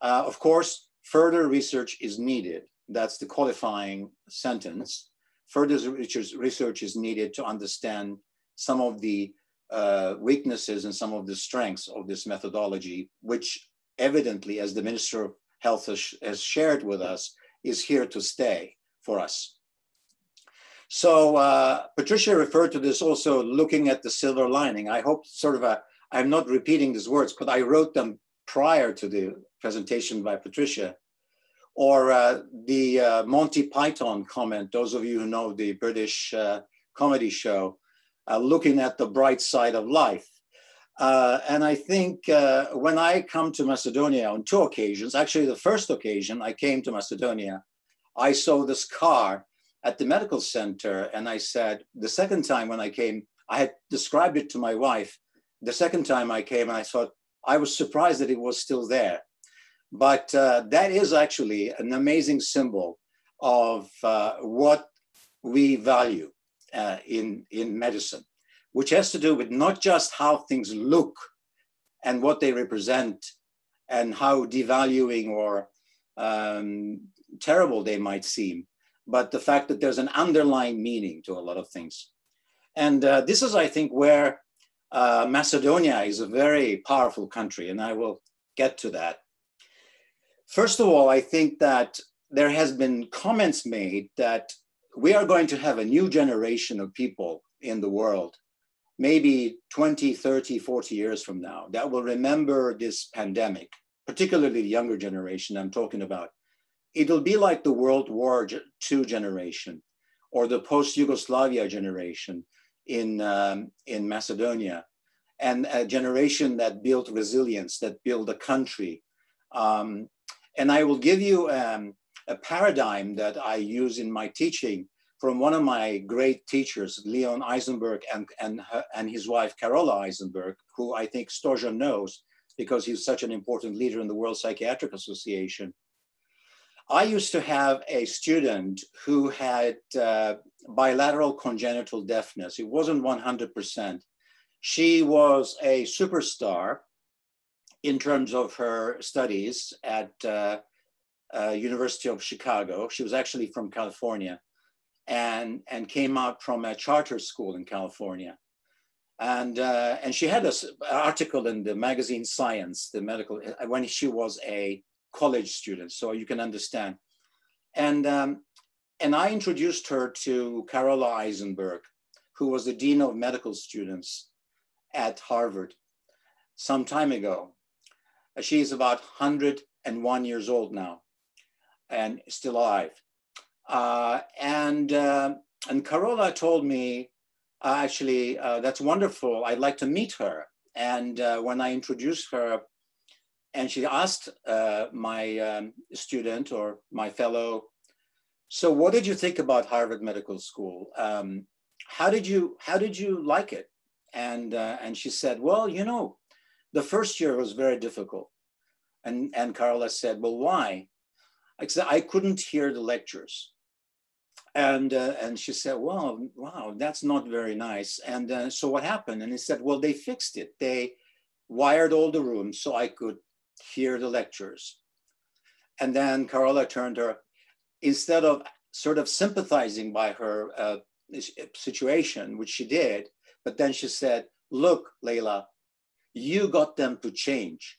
Of course, further research is needed. That's the qualifying sentence. Further research is needed to understand some of the weaknesses and some of the strengths of this methodology, which evidently, as the Minister of Health has shared with us, is here to stay for us. So Patricia referred to this also, looking at the silver lining. I hope I'm not repeating these words, but I wrote them prior to the presentation by Patricia. Or the Monty Python comment, those of you who know the British comedy show, looking at the bright side of life. And I think when I come to Macedonia on 2 occasions, actually the first occasion I came to Macedonia, I saw this car at the medical center, and I said, the second time when I came, I had described it to my wife. The second time I came, and I thought, I was surprised that it was still there. But that is actually an amazing symbol of what we value in medicine, which has to do with not just how things look and what they represent and how devaluing or terrible they might seem, but the fact that there's an underlying meaning to a lot of things. And this is, I think, where Macedonia is a very powerful country, and I will get to that. First of all, I think that there has been comments made that we are going to have a new generation of people in the world, maybe 20, 30, 40 years from now, that will remember this pandemic, particularly the younger generation I'm talking about. It'll be like the World War II generation or the post-Yugoslavia generation in Macedonia, and a generation that built resilience, that built a country. And I will give you a paradigm that I use in my teaching from one of my great teachers, Leon Eisenberg, and his wife, Carola Eisenberg, who I think Stojan knows because he's such an important leader in the World Psychiatric Association. I used to have a student who had bilateral congenital deafness. It wasn't 100%. She was a superstar in terms of her studies at University of Chicago. She was actually from California and came out from a charter school in California. And she had an article in the magazine Science, the medical, when she was a college student, so you can understand. And I introduced her to Carola Eisenberg, who was the Dean of Medical Students at Harvard some time ago. She's about 101 years old now and still alive. And Carola told me, actually, that's wonderful. I'd like to meet her. And when I introduced her, and she asked my student or my fellow, so what did you think about Harvard Medical School? How did you like it? And she said, well, you know, the first year was very difficult. And Carola said, well, why? I said, I couldn't hear the lectures. And she said, well, wow, that's not very nice. And so what happened? And he said, well, they fixed it. They wired all the rooms so I could hear the lectures. And then Carola turned to her, instead of sort of sympathizing by her situation, which she did, but then she said, look, Leila, you got them to change.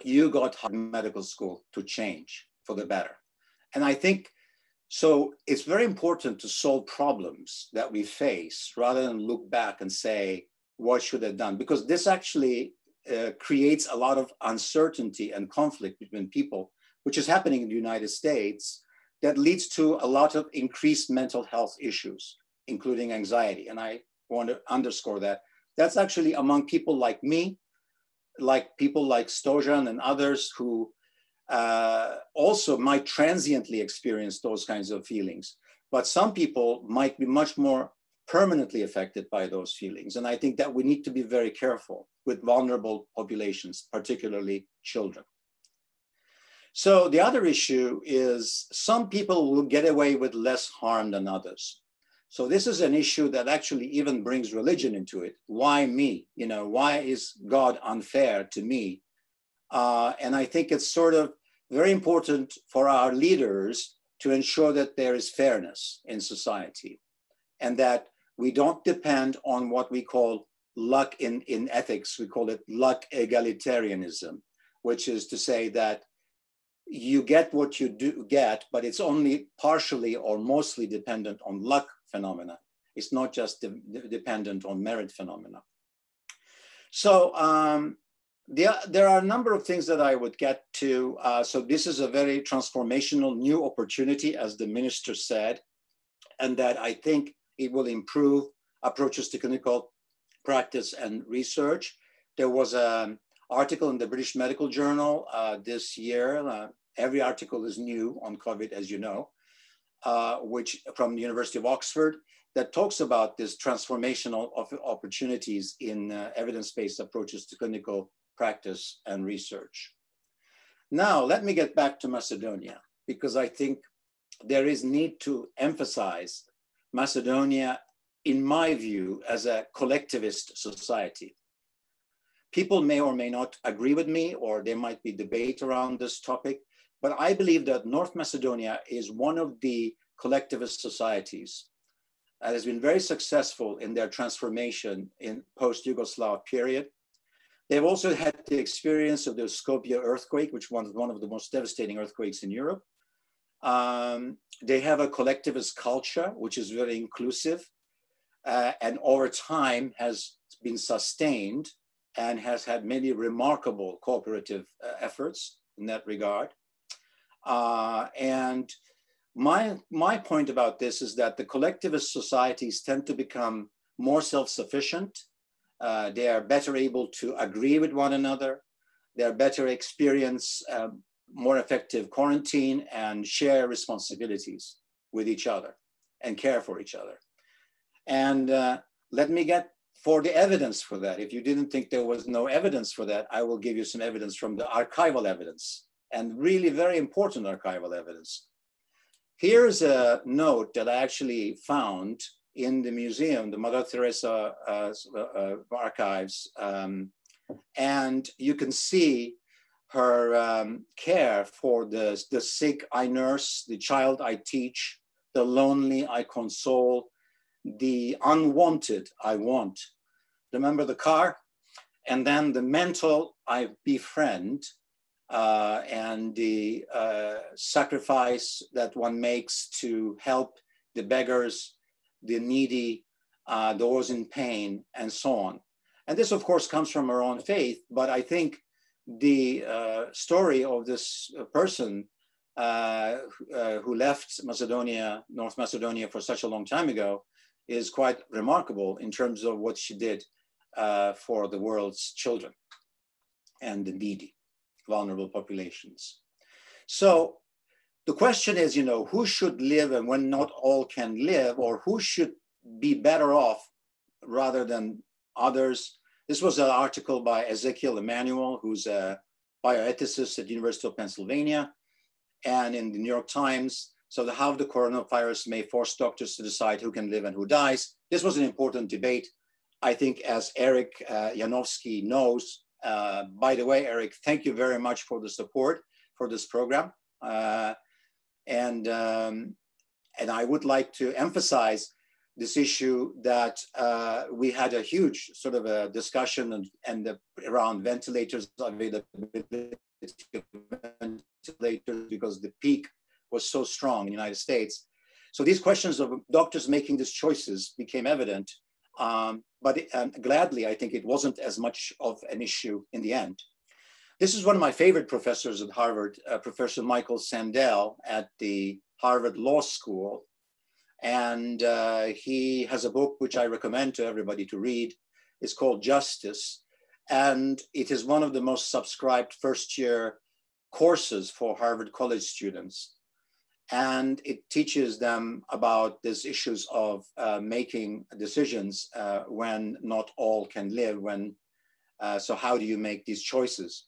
You got medical school to change for the better. And I think, so it's very important to solve problems that we face rather than look back and say, what should have done? Because this actually creates a lot of uncertainty and conflict between people, which is happening in the United States, that leads to a lot of increased mental health issues, including anxiety. And I want to underscore that. That's actually among people like me, like people like Stojan and others who also might transiently experience those kinds of feelings. But some people might be much more permanently affected by those feelings. And I think that we need to be very careful with vulnerable populations, particularly children. So the other issue is some people will get away with less harm than others. So this is an issue that actually even brings religion into it. Why me? You know, why is God unfair to me? And I think it's sort of very important for our leaders to ensure that there is fairness in society and that we don't depend on what we call luck in ethics. We call it luck egalitarianism, which is to say that you get what you do get, but it's only partially or mostly dependent on luck phenomena. It's not just dependent on merit phenomena. So there are a number of things that I would get to. So this is a very transformational new opportunity, as the minister said, and that I think it will improve approaches to clinical practice and research. There was an article in the British Medical Journal this year. Every article is new on COVID, as you know, which from the University of Oxford, that talks about this transformational opportunities in evidence-based approaches to clinical practice and research. Now, let me get back to Macedonia, because I think there is need to emphasize Macedonia, in my view, as a collectivist society. People may or may not agree with me, or there might be debate around this topic, but I believe that North Macedonia is one of the collectivist societies that has been very successful in their transformation in post-Yugoslav period. They've also had the experience of the Skopje earthquake, which was one of the most devastating earthquakes in Europe. They have a collectivist culture, which is very inclusive, and over time has been sustained and has had many remarkable cooperative efforts in that regard. And my point about this is that the collectivist societies tend to become more self-sufficient. They are better able to agree with one another. They're better experience more effective quarantine and share responsibilities with each other and care for each other. And let me get for the evidence for that. If you didn't think there was no evidence for that, I will give you some evidence from the archival evidence, and really very important archival evidence. Here's a note that I actually found in the museum, the Mother Teresa archives, and you can see her care for the sick I nurse, the child I teach, the lonely I console, the unwanted I want. Remember the car? And then the mental I befriend, and the sacrifice that one makes to help the beggars, the needy, those in pain, and so on. And this, of course, comes from her own faith, but I think the story of this person who left Macedonia, North Macedonia for such a long time ago is quite remarkable in terms of what she did for the world's children and the needy, vulnerable populations. So the question is, you know, who should live and when not all can live, or who should be better off rather than others? This was an article by Ezekiel Emanuel, who's a bioethicist at the University of Pennsylvania. And in the New York Times, So how the coronavirus may force doctors to decide who can live and who dies. This was an important debate. I think, as Eric Janowski knows, by the way, Eric, thank you very much for the support for this program. And I would like to emphasize this issue that we had a huge sort of a discussion around ventilators, availability of ventilators, because the peak was so strong in the United States. So these questions of doctors making these choices became evident, but gladly, I think it wasn't as much of an issue in the end. This is one of my favorite professors at Harvard, Professor Michael Sandel at the Harvard Law School. And he has a book which I recommend to everybody to read. It's called Justice. And it is one of the most subscribed first-year courses for Harvard College students. And it teaches them about these issues of making decisions when not all can live, so how do you make these choices?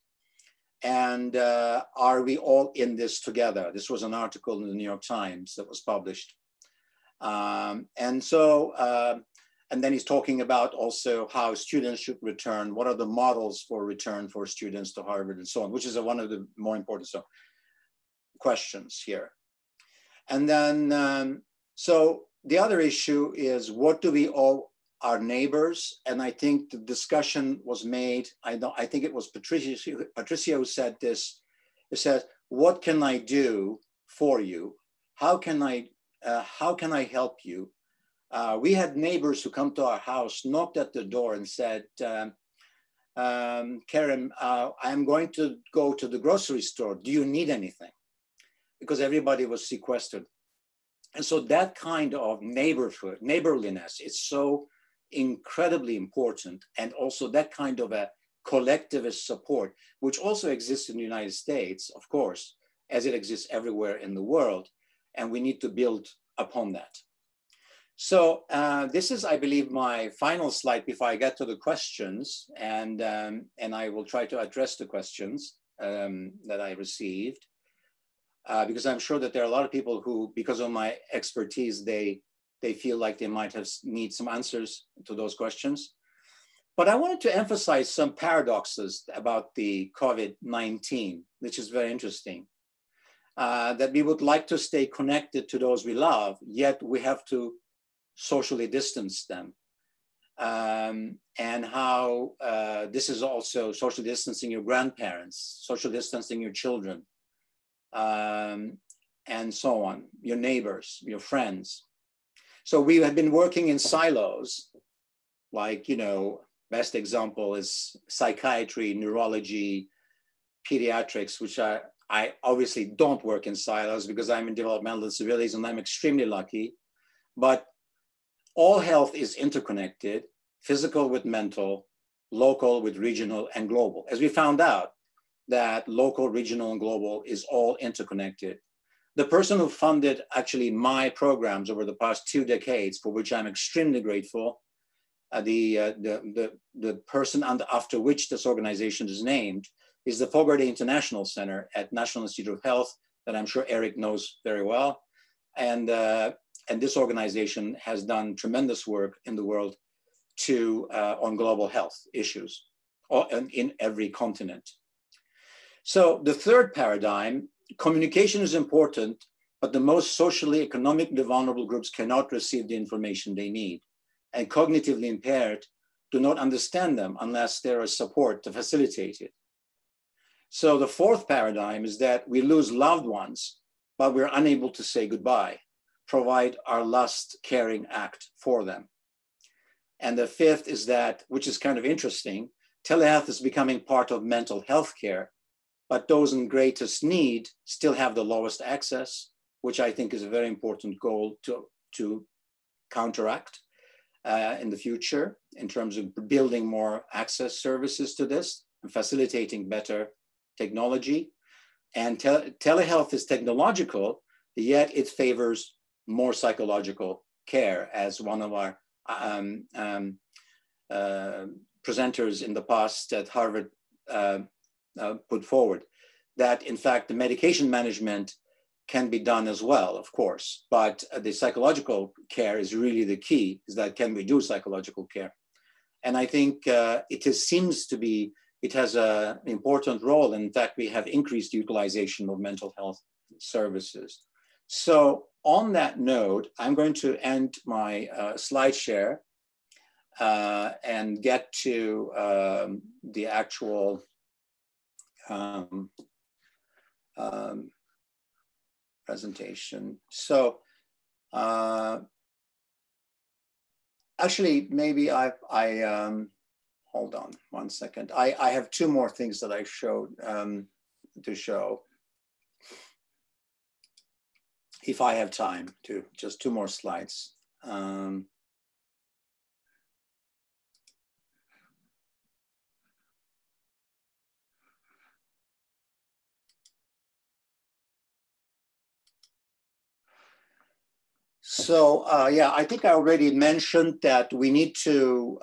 And are we all in this together? This was an article in the New York Times that was published. And then he's talking about also how students should return, what are the models for return for students to Harvard and so on, which is one of the more important questions here. And then, so the other issue is, what do we owe our neighbors? And I think the discussion was made, I think it was Patricia who said this. It says, what can I do for you? How can I help you? We had neighbors who come to our house, knocked at the door and said, Karen, I'm going to go to the grocery store. Do you need anything? Because everybody was sequestered. And so that kind of neighborliness is so incredibly important. And also that kind of a collectivist support, which also exists in the United States, of course, as it exists everywhere in the world. And we need to build upon that. So this is, I believe, my final slide before I get to the questions. And I will try to address the questions that I received. Because I'm sure that there are a lot of people who, because of my expertise, they feel like they might need some answers to those questions. But I wanted to emphasize some paradoxes about the COVID-19, which is very interesting. That we would like to stay connected to those we love, yet we have to socially distance them. And how this is also social distancing your grandparents, social distancing your children, and so on, your neighbors, your friends. So we have been working in silos, like, best example is psychiatry, neurology, pediatrics, which I obviously don't work in silos because I'm in developmental disabilities and I'm extremely lucky. But all health is interconnected, physical with mental, local with regional and global. As we found out, that local, regional, and global is all interconnected. The person who funded actually my programs over the past 2 decades, for which I'm extremely grateful, the person after which this organization is named, is the Fogarty International Center at National Institute of Health, that I'm sure Eric knows very well. And this organization has done tremendous work in the world on global health issues in every continent. So the third paradigm, communication is important, but the most socially, economically vulnerable groups cannot receive the information they need, and cognitively impaired do not understand them unless there is support to facilitate it. So the fourth paradigm is that we lose loved ones, but we're unable to say goodbye, provide our last caring act for them. And the fifth is that, which is kind of interesting, telehealth is becoming part of mental health care, but those in greatest need still have the lowest access, which I think is a very important goal to counteract in the future in terms of building more access services to this and facilitating better technology. And telehealth is technological, yet it favors more psychological care, as one of our presenters in the past at Harvard put forward, that in fact the medication management can be done as well, of course, but the psychological care is really the key, is that can we do psychological care? And I think seems to be, it has an important role. In fact, we have increased utilization of mental health services. So on that note, I'm going to end my slide share and get to the actual presentation. So actually, maybe hold on one second. I have two more things that I showed to show. If I have time to, just two more slides. So yeah, I think I already mentioned that we need to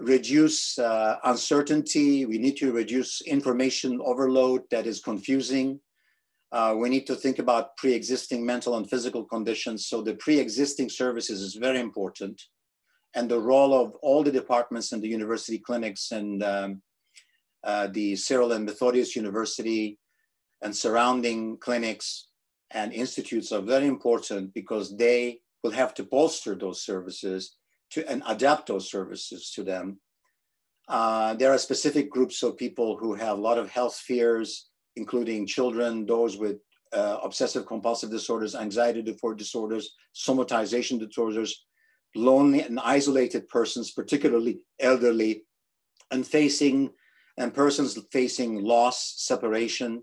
reduce uncertainty. We need to reduce information overload that is confusing. We need to think about pre-existing mental and physical conditions. So the pre-existing services is very important. And the role of all the departments in the university clinics and the Cyril and Methodius University and surrounding clinics and institutes are very important, because they will have to bolster those services and adapt those services to them. There are specific groups of people who have a lot of health fears, including children, those with obsessive compulsive disorders, anxiety disorders, somatization disorders, lonely and isolated persons, particularly elderly, and persons facing loss, separation.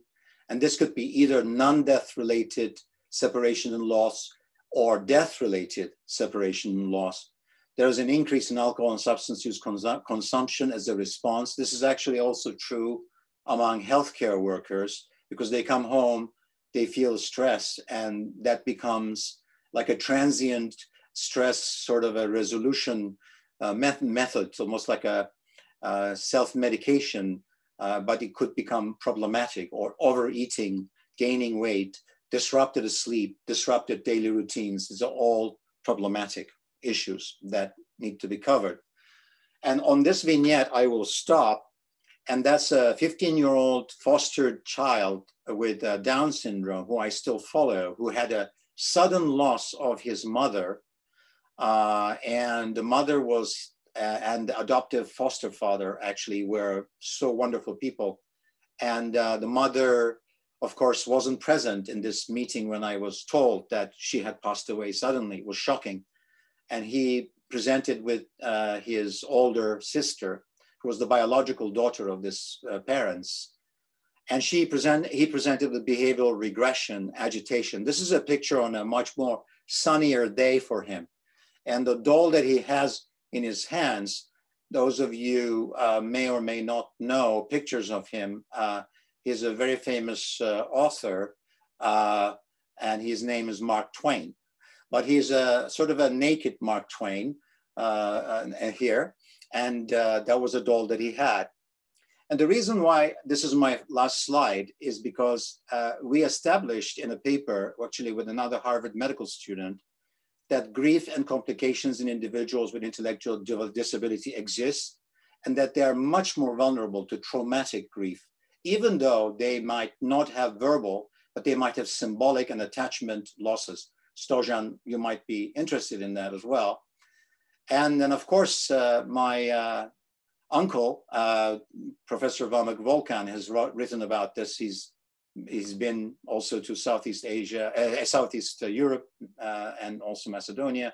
And this could be either non-death related separation and loss or death-related separation and loss. There is an increase in alcohol and substance use consumption as a response. This is actually also true among healthcare workers, because they come home, they feel stress, and that becomes like a transient stress sort of a resolution method. It's almost like a self-medication. But it could become problematic, or overeating, gaining weight, disrupted sleep, disrupted daily routines. These are all problematic issues that need to be covered. And on this vignette, I will stop. And that's a 15-year-old fostered child with Down syndrome, who I still follow, who had a sudden loss of his mother. And the mother was and the adoptive foster father actually were so wonderful people. And the mother, of course, wasn't present in this meeting when I was told that she had passed away suddenly. It was shocking. And he presented with his older sister, who was the biological daughter of this parents. And he presented with behavioral regression, agitation. This is a picture on a much more sunnier day for him. And the doll that he has in his hands, those of you may or may not know pictures of him. He's a very famous author, and his name is Mark Twain. But he's a sort of a naked Mark Twain here, and that was a doll that he had. And the reason why this is my last slide is because we established in a paper, actually with another Harvard medical student, that grief and complications in individuals with intellectual disability exist, and that they are much more vulnerable to traumatic grief, even though they might not have verbal, but they might have symbolic and attachment losses. Stojan, you might be interested in that as well. And then, of course, my uncle, Professor Vamek Volkan, has written about this. He's been also to Southeast Asia, Southeast Europe, and also Macedonia.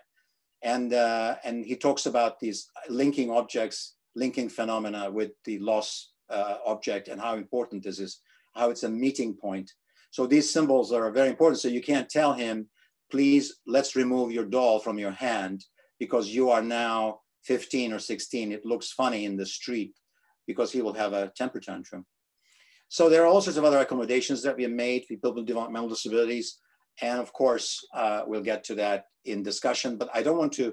And he talks about these linking objects, linking phenomena with the loss object, and how important this is, how it's a meeting point. So these symbols are very important. So you can't tell him, please, let's remove your doll from your hand because you are now 15 or 16. It looks funny in the street, because he will have a temper tantrum. So there are all sorts of other accommodations that we have made for people with developmental disabilities. And of course, we'll get to that in discussion, but I don't want to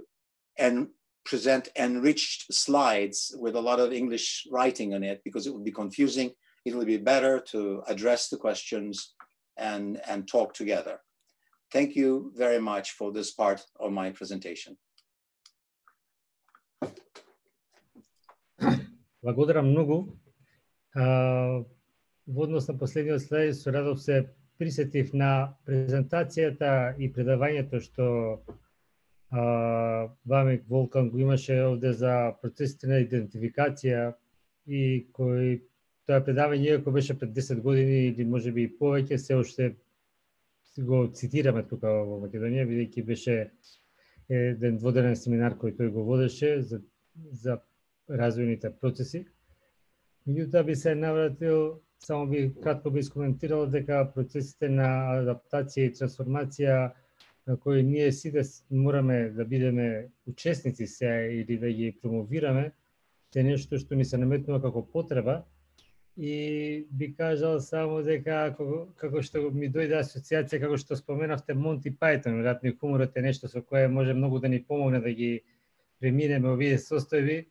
present enriched slides with a lot of English writing on it, because it would be confusing. It would be better to address the questions and talk together. Thank you very much for this part of my presentation. Благодаря многу. Во однос на последниот слайд со радост се присетив на презентацијата и предавањето што Вамик Волкан го имаше овде за процесите на идентификација и кој тоа предавање иако беше пред 10 години или можеби и повеќе, се уште го цитираме тука во Македонија, бидејќи беше еден дводелен семинар кој тој го водеше за развојните процеси. Меѓутоа би се навратил, само би кратко би искоментирал дека процесите на адаптација и трансформација на кои ние сите мораме да бидеме учесници се или да ги промовираме, е нешто што ни се наметнува како потреба. И би кажал само дека како што ми дојде асоциација, како што споменавте Монти Пајтон, веројатно и хуморот е нешто со кое може многу да ни помогне да ги преминеме овие состојби.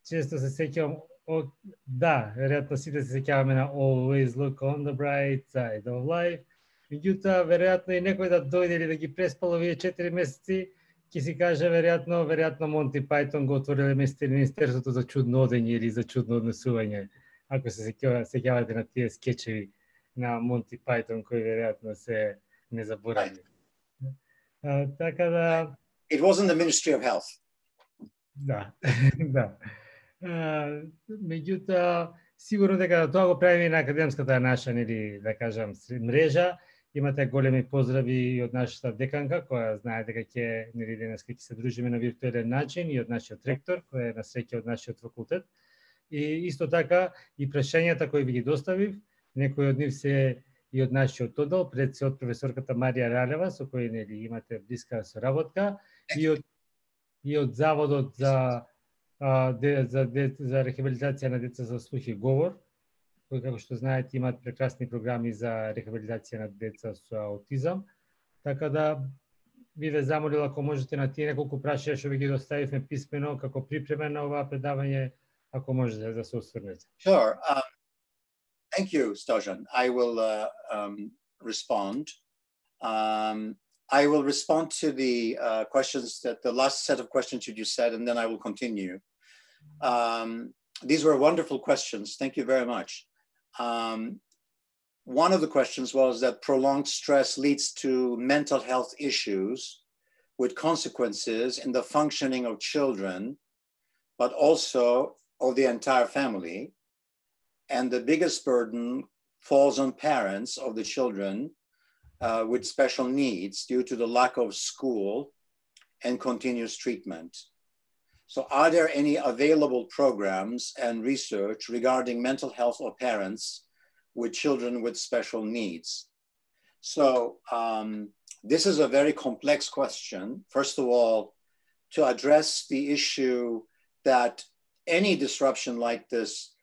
Често се сеќавам, да, веројатно сите се сеќаваме на Always Look on the Bright Side of Life. Меѓутоа, веројатно и некој да дојде или да ги преспал овие 4 месеци, ќе си каже веројатно Монти Пајтон го отвориле Министерството за чудно одење или за чудно однесување. Ако се сеќавате на тие скечеви на Монти Пајтон кои веројатно се незаборавни. Така да... It wasn't the Ministry of Health. Да, да. Меѓутоа, сигурно дека тоа го правиме на академската наша, нели, да кажам, мрежа. Имате големи поздрави и од нашата деканка, која знае дека ќе, нели, денеска ќе се дружиме на виртуелен начин, и од нашиот ректор, кој е на среќа од нашиот факултет. И исто така и прашањата кои ви ги доставив, некои од нив се и од нашиот оддел, пред се од професорката Марија Ралева, со кој, нели, имате блиска соработка, и од Заводот за рехабилитација на деца за слух и говор, кои, како што знаете, имаат прекрасни програми за рехабилитација на деца со аутизам. Така да би ве замолила, ако можете на тие неколку прашања што ви ги доставивме писмено како припрема на оваа предавање, ако можете да се осврнете. Sure. Thank you, Stojan. I will respond. I will respond to the questions that the last set of questions you said, and then I will continue. These were wonderful questions. Thank you very much. One of the questions was that prolonged stress leads to mental health issues with consequences in the functioning of children, but also of the entire family. And the biggest burden falls on parents of the children with special needs due to the lack of school and continuous treatment. So are there any available programs and research regarding mental health of parents with children with special needs? So this is a very complex question. First of all, to address the issue that any disruption like this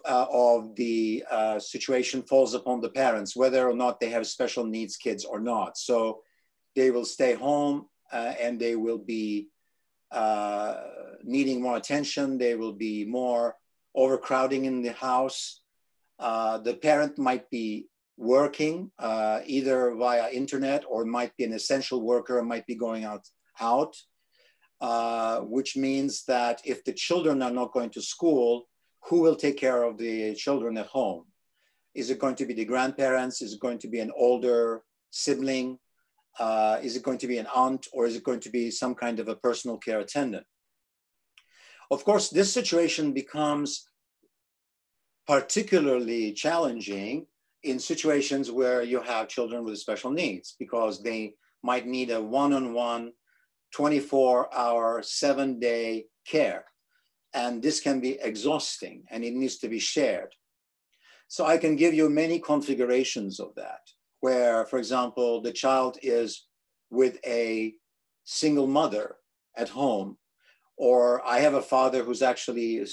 of the situation falls upon the parents, whether or not they have special needs kids or not. So they will stay home and they will be needing more attention. They will be more overcrowding in the house. The parent might be working either via internet or might be an essential worker, might be going out, which means that if the children are not going to school, who will take care of the children at home? Is it going to be the grandparents? Is it going to be an older sibling? Is it going to be an aunt, or is it going to be some kind of a personal care attendant? Of course, this situation becomes particularly challenging in situations where you have children with special needs, because they might need a one-on-one 24-hour, 7-day care. And this can be exhausting, and it needs to be shared. So I can give you many configurations of that, where, for example, the child is with a single mother at home, or I have a father who's actually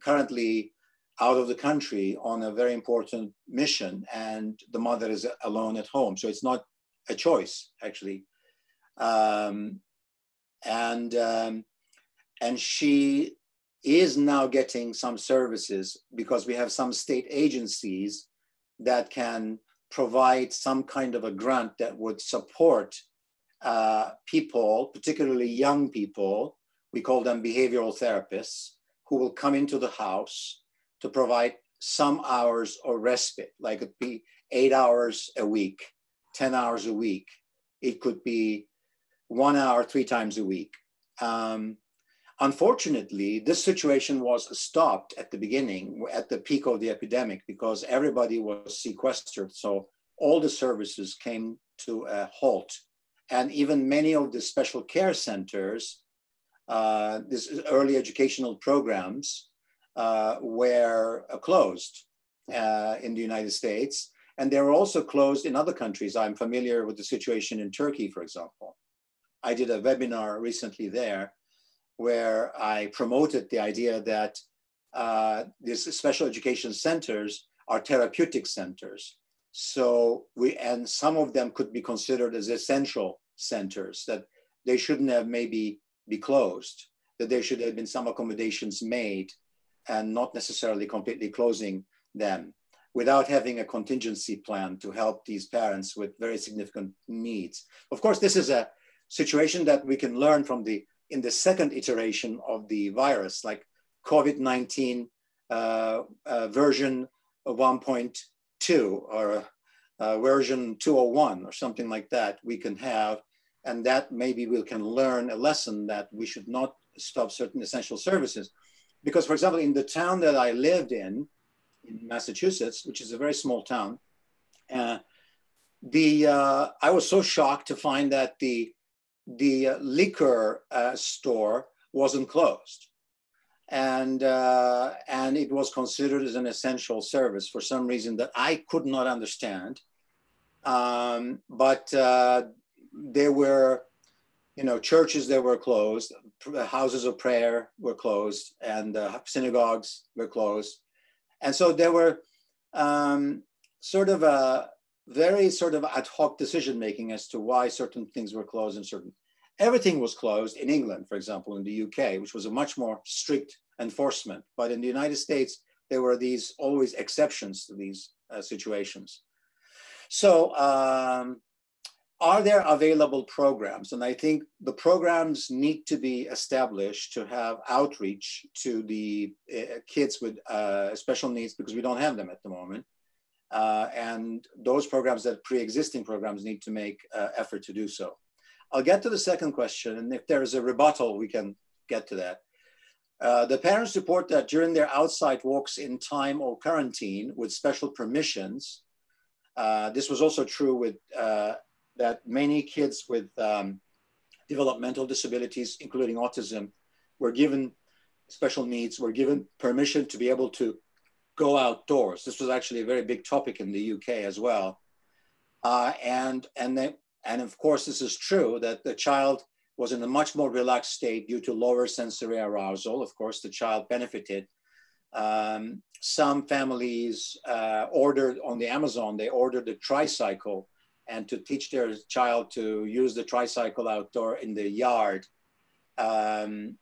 currently out of the country on a very important mission, and the mother is alone at home. So it's not a choice, actually. And she is now getting some services because we have some state agencies that can provide some kind of a grant that would support people, particularly young people, we call them behavioral therapists, who will come into the house to provide some hours of respite, like it be 8 hours a week, 10 hours a week. It could be 1 hour 3 times a week. Unfortunately, this situation was stopped at the beginning, at the peak of the epidemic, because everybody was sequestered. So all the services came to a halt. And even many of the special care centers, these early educational programs were closed in the United States. And they were also closed in other countries. I'm familiar with the situation in Turkey, for example. I did a webinar recently there where I promoted the idea that these special education centers are therapeutic centers. So and some of them could be considered as essential centers, that they shouldn't have maybe be closed, that there should have been some accommodations made and not necessarily completely closing them, without having a contingency plan to help these parents with very significant needs. Of course, this is a situation that we can learn from in the second iteration of the virus, like COVID-19 version 1.2 or version 201 or something like that we can have. And that maybe we can learn a lesson that we should not stop certain essential services. Because, for example, in the town that I lived in Massachusetts, which is a very small town, I was so shocked to find that the liquor store wasn't closed, and it was considered as an essential service for some reason that I could not understand. But there were, churches that were closed, houses of prayer were closed, and synagogues were closed. And so there were sort of a very ad hoc decision-making as to why certain things were closed and everything was closed in England, for example, in the UK, which was a much more strict enforcement. But in the United States, there were these always exceptions to these situations. So are there available programs? And I think the programs need to be established to have outreach to the kids with special needs, because we don't have them at the moment. And those programs, that pre-existing programs, need to make effort to do so. I'll get to the second question, and if there is a rebuttal, we can get to that. The parents report that during their outside walks in time or quarantine with special permissions, this was also true with that many kids with developmental disabilities, including autism, were given special needs, were given permission to be able to go outdoors. This was actually a very big topic in the UK as well. And of course, this is true that the child was in a much more relaxed state due to lower sensory arousal. Of course, the child benefited. Some families ordered on the Amazon, they ordered a tricycle, and to teach their child to use the tricycle outdoor in the yard. And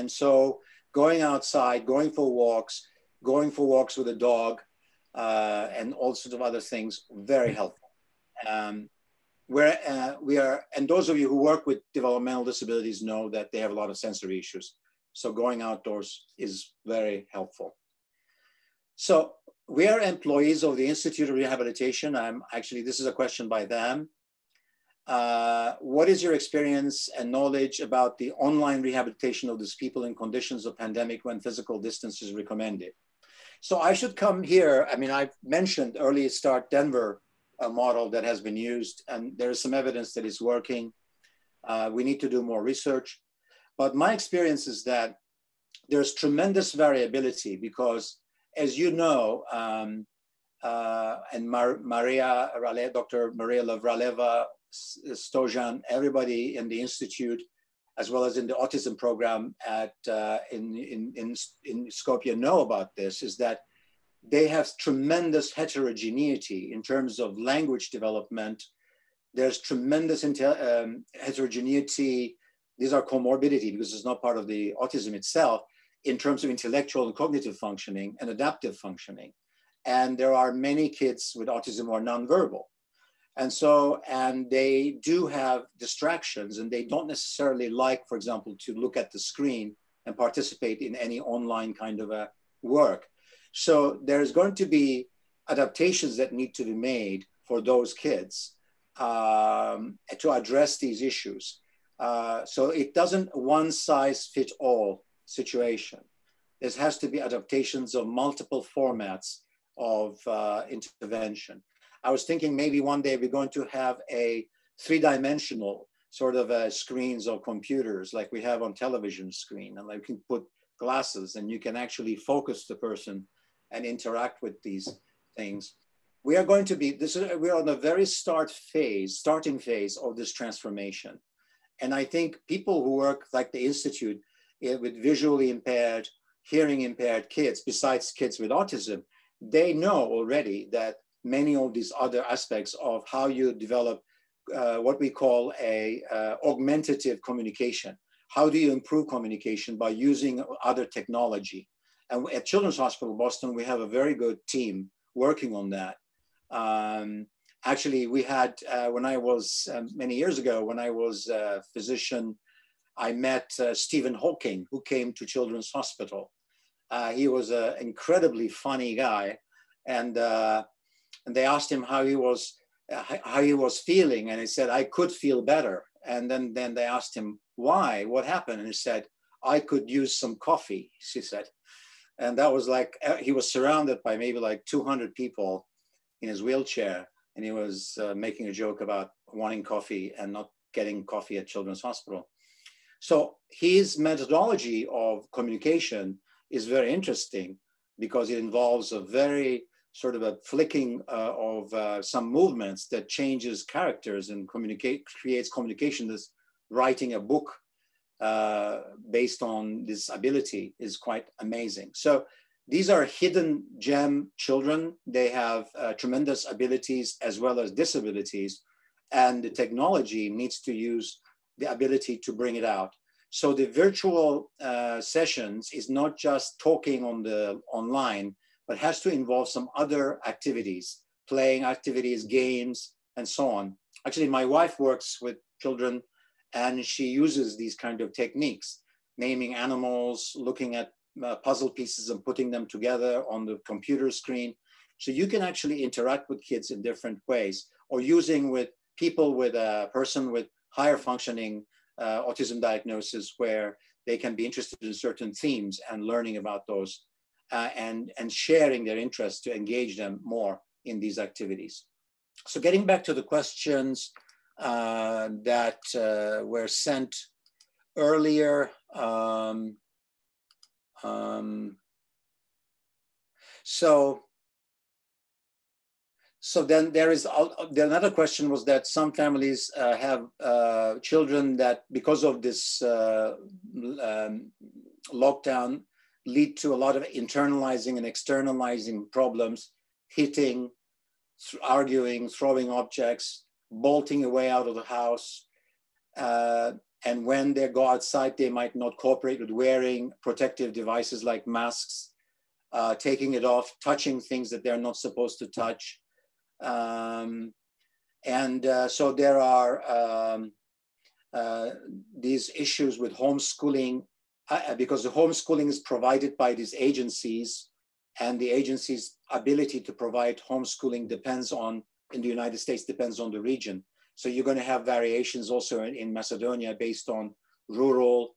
so going outside, going for walks with a dog, and all sorts of other things, very helpful. And those of you who work with developmental disabilities know that they have a lot of sensory issues. So going outdoors is very helpful. So we are employees of the Institute of Rehabilitation. This is a question by them. What is your experience and knowledge about the online rehabilitation of these people in conditions of pandemic when physical distance is recommended? So I should come here. I've mentioned Early Start Denver, a model that has been used, and there is some evidence that it's working. We need to do more research. But my experience is that there's tremendous variability because, as you know, and Dr. Maria Lavraleva, Stojan, everybody in the Institute, as well as in the autism program in Skopje know about this, is that they have tremendous heterogeneity in terms of language development. There's tremendous heterogeneity. These are comorbidity because it's not part of the autism itself, in terms of intellectual and cognitive functioning and adaptive functioning. and there are many kids with autism who are nonverbal. And they do have distractions, and they don't necessarily like, for example, to look at the screen and participate in any online kind of a work. So there's going to be adaptations that need to be made for those kids to address these issues. So it doesn't one size fit all situation. There has to be adaptations of multiple formats of intervention. I was thinking maybe one day we're going to have a three-dimensional sort of screens or computers like we have on television screen, and like you can put glasses and you can actually focus the person and interact with these things. We are going to be, we're on the very starting phase of this transformation. And I think people who work like the Institute with visually impaired, hearing impaired kids, besides kids with autism, they know already that many of these other aspects of how you develop what we call a augmentative communication. How do you improve communication by using other technology? And at Children's Hospital Boston, we have a very good team working on that. Actually, we had, when I was, many years ago, when I was a physician, I met Stephen Hawking, who came to Children's Hospital. He was an incredibly funny guy. And they asked him how he was feeling. And he said, I could feel better. And then they asked him, why? What happened? And he said, I could use some coffee, she said. And that was like, he was surrounded by maybe like 200 people in his wheelchair. And he was making a joke about wanting coffee and not getting coffee at Children's Hospital. So his methodology of communication is very interesting because it involves a very sort of a flicking of some movements that changes characters and creates communication. This writing a book based on this ability is quite amazing. So these are hidden gem children. They have tremendous abilities as well as disabilities, and the technology needs to use the ability to bring it out. So the virtual sessions is not just talking on the online, but has to involve some other activities, playing activities, games, and so on. Actually, my wife works with children and she uses these kind of techniques, naming animals, looking at puzzle pieces and putting them together on the computer screen. So you can actually interact with kids in different ways, or using with people with a person with higher functioning autism diagnosis, where they can be interested in certain themes and learning about those and sharing their interest to engage them more in these activities. So getting back to the questions that were sent earlier. So then there is another question was that some families have children that because of this lockdown lead to a lot of internalizing and externalizing problems, hitting, arguing, throwing objects, bolting away out of the house. And when they go outside, they might not cooperate with wearing protective devices like masks, taking it off, touching things that they're not supposed to touch. So there are these issues with homeschooling, because the homeschooling is provided by these agencies, and the agency's ability to provide homeschooling depends on, in the United States, depends on the region. So you're going to have variations also in Macedonia based on rural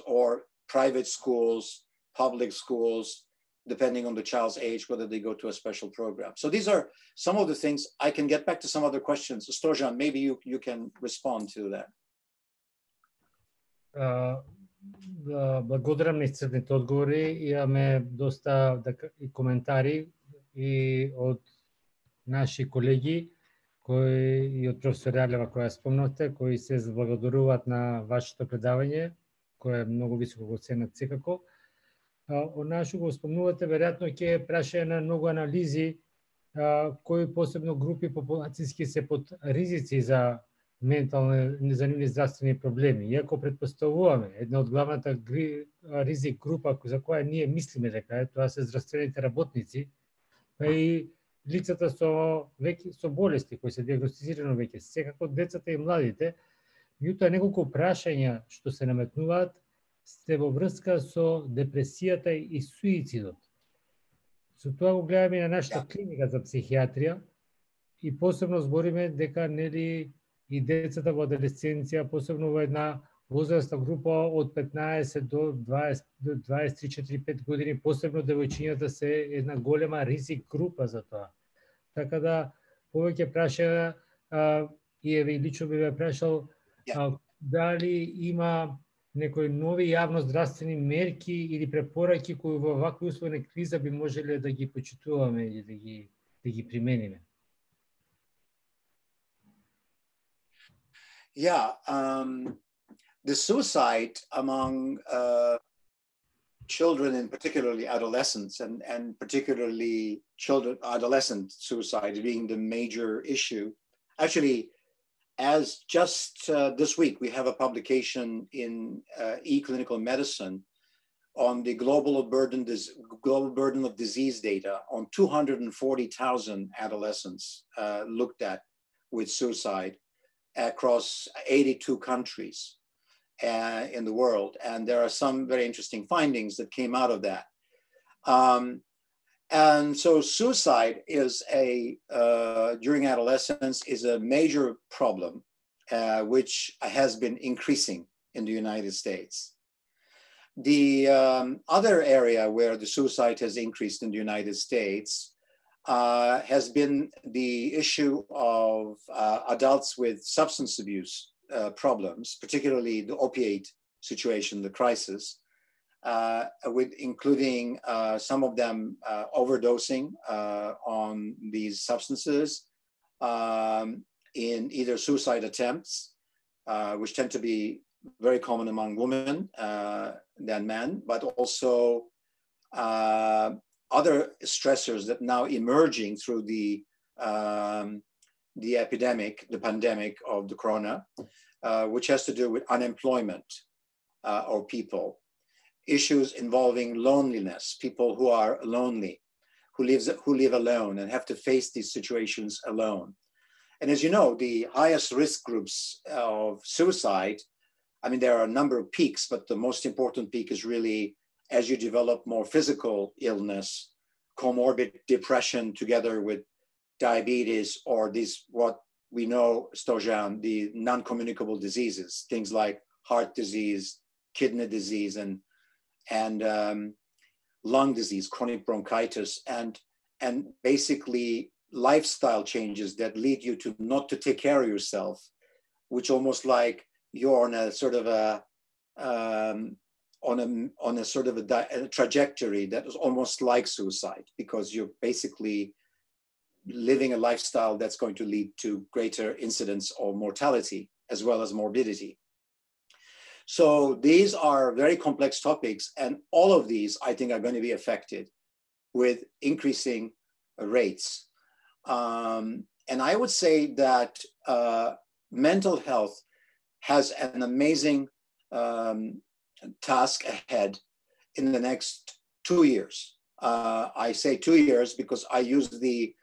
or private schools, public schools, depending on the child's age, whether they go to a special program. So these are some of the things. I can get back to some other questions. Stojan, maybe you can respond to that. Благодарам на изцрпните одговори. Имаме доста коментари и од наши колеги, кои и од професор Јарлева која спомнавте, кои се заблагодаруваат на вашето предавање, кое е многу високо го ценат секако. Од нашо го спомнувате, веројатно ќе праша на многу анализи кои посебно групи популацијски се под ризици за ментални, за нивни здравствени проблеми. Иако претпоставуваме една од главната ризик група за која ние мислиме дека тоа се здравствените работници, па и лицата со болести кои се диагностицирано веќе, секако децата и младите. Меѓутоа неколку прашања што се наметнуваат се во врска со депресијата и суицидот. Со тоа го гледаме на нашата клиника за психијатрија и посебно збориме дека нели и децата во адолесценција, посебно во една возрастна група од 15 до 23-4-5 години, посебно девојчињата се една голема ризик група за тоа. Така да повеќе прашања и еве лично би ве прашал дали има некои нови јавно-здравствени мерки или препораки кои во вакви услови на криза би можеле да ги почитуваме или да ги примениме? The suicide among children and particularly adolescents, and particularly adolescent suicide being the major issue. Actually, as just this week, we have a publication in eClinical Medicine on the global burden of disease data on 240,000 adolescents looked at with suicide across 82 countries in the world. And there are some very interesting findings that came out of that. And so suicide is during adolescence is a major problem, which has been increasing in the United States. The other area where the suicide has increased in the United States has been the issue of adults with substance abuse problems, particularly the opiate situation, the crisis, including some of them overdosing on these substances in either suicide attempts, which tend to be very common among women than men, but also other stressors that now emerging through the epidemic, the pandemic of the corona, which has to do with unemployment of people, issues involving loneliness, people who are lonely, who live alone and have to face these situations alone. And as you know, the highest risk groups of suicide, I mean, there are a number of peaks, but the most important peak is really as you develop more physical illness, comorbid depression together with diabetes, or these, what we know, Stojan, the non-communicable diseases, things like heart disease, kidney disease, and lung disease, chronic bronchitis, and basically lifestyle changes that lead you to not to take care of yourself, which almost like you're on a sort of a trajectory that is almost like suicide, because you're basically living a lifestyle that's going to lead to greater incidence of mortality as well as morbidity. So these are very complex topics, and all of these, I think, are going to be affected with increasing rates. And I would say that mental health has an amazing task ahead in the next 2 years. I say 2 years because I use the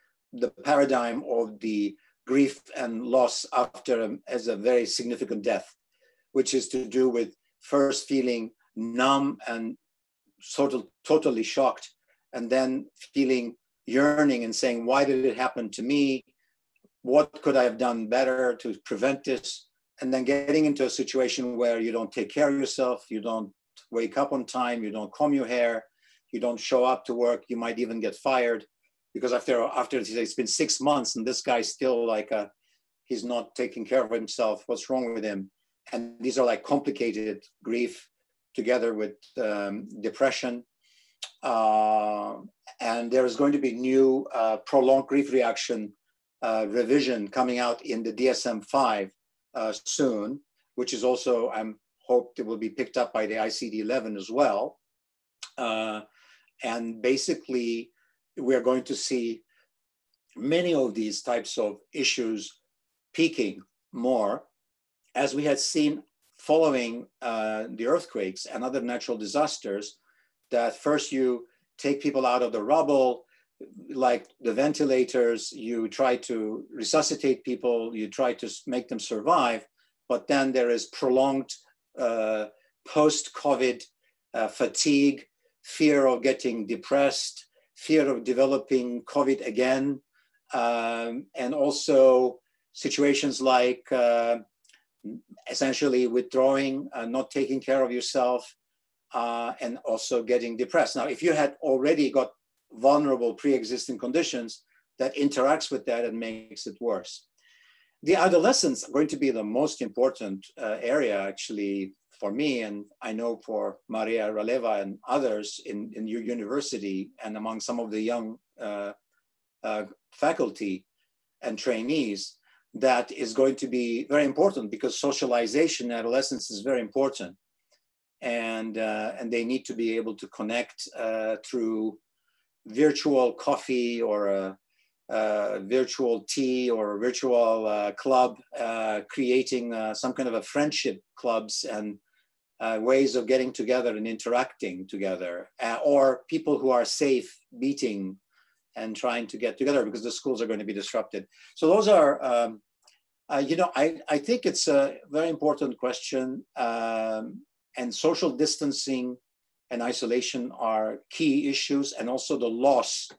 paradigm of the grief and loss after as a very significant death, which is to do with first feeling numb and sort of totally shocked, and then feeling yearning and saying, why did it happen to me? What could I have done better to prevent this? And then getting into a situation where you don't take care of yourself, you don't wake up on time, you don't comb your hair, you don't show up to work, you might even get fired, because after it's been 6 months and this guy's still like he's not taking care of himself, what's wrong with him? And these are like complicated grief together with depression. And there is going to be new prolonged grief reaction revision coming out in the DSM-5 soon, which is also, I'm hoped it will be picked up by the ICD-11 as well. And basically, we're going to see many of these types of issues peaking more, as we had seen following the earthquakes and other natural disasters, that first you take people out of the rubble, like the ventilators, you try to resuscitate people, you try to make them survive, but then there is prolonged post-COVID fatigue, fear of getting depressed, fear of developing COVID again, and also situations like essentially withdrawing, not taking care of yourself, and also getting depressed. Now, if you had already got vulnerable pre-existing conditions, that interacts with that and makes it worse. The adolescents are going to be the most important area, actually, for me, and I know for Maria Raleva and others in your university and among some of the young faculty and trainees, that is going to be very important because socialization in adolescence is very important. And they need to be able to connect through virtual coffee or a virtual tea or a virtual club, creating some kind of a friendship clubs and ways of getting together and interacting together, or people who are safe meeting and trying to get together because the schools are going to be disrupted. So those are, you know, I think it's a very important question, and social distancing and isolation are key issues, and also the loss,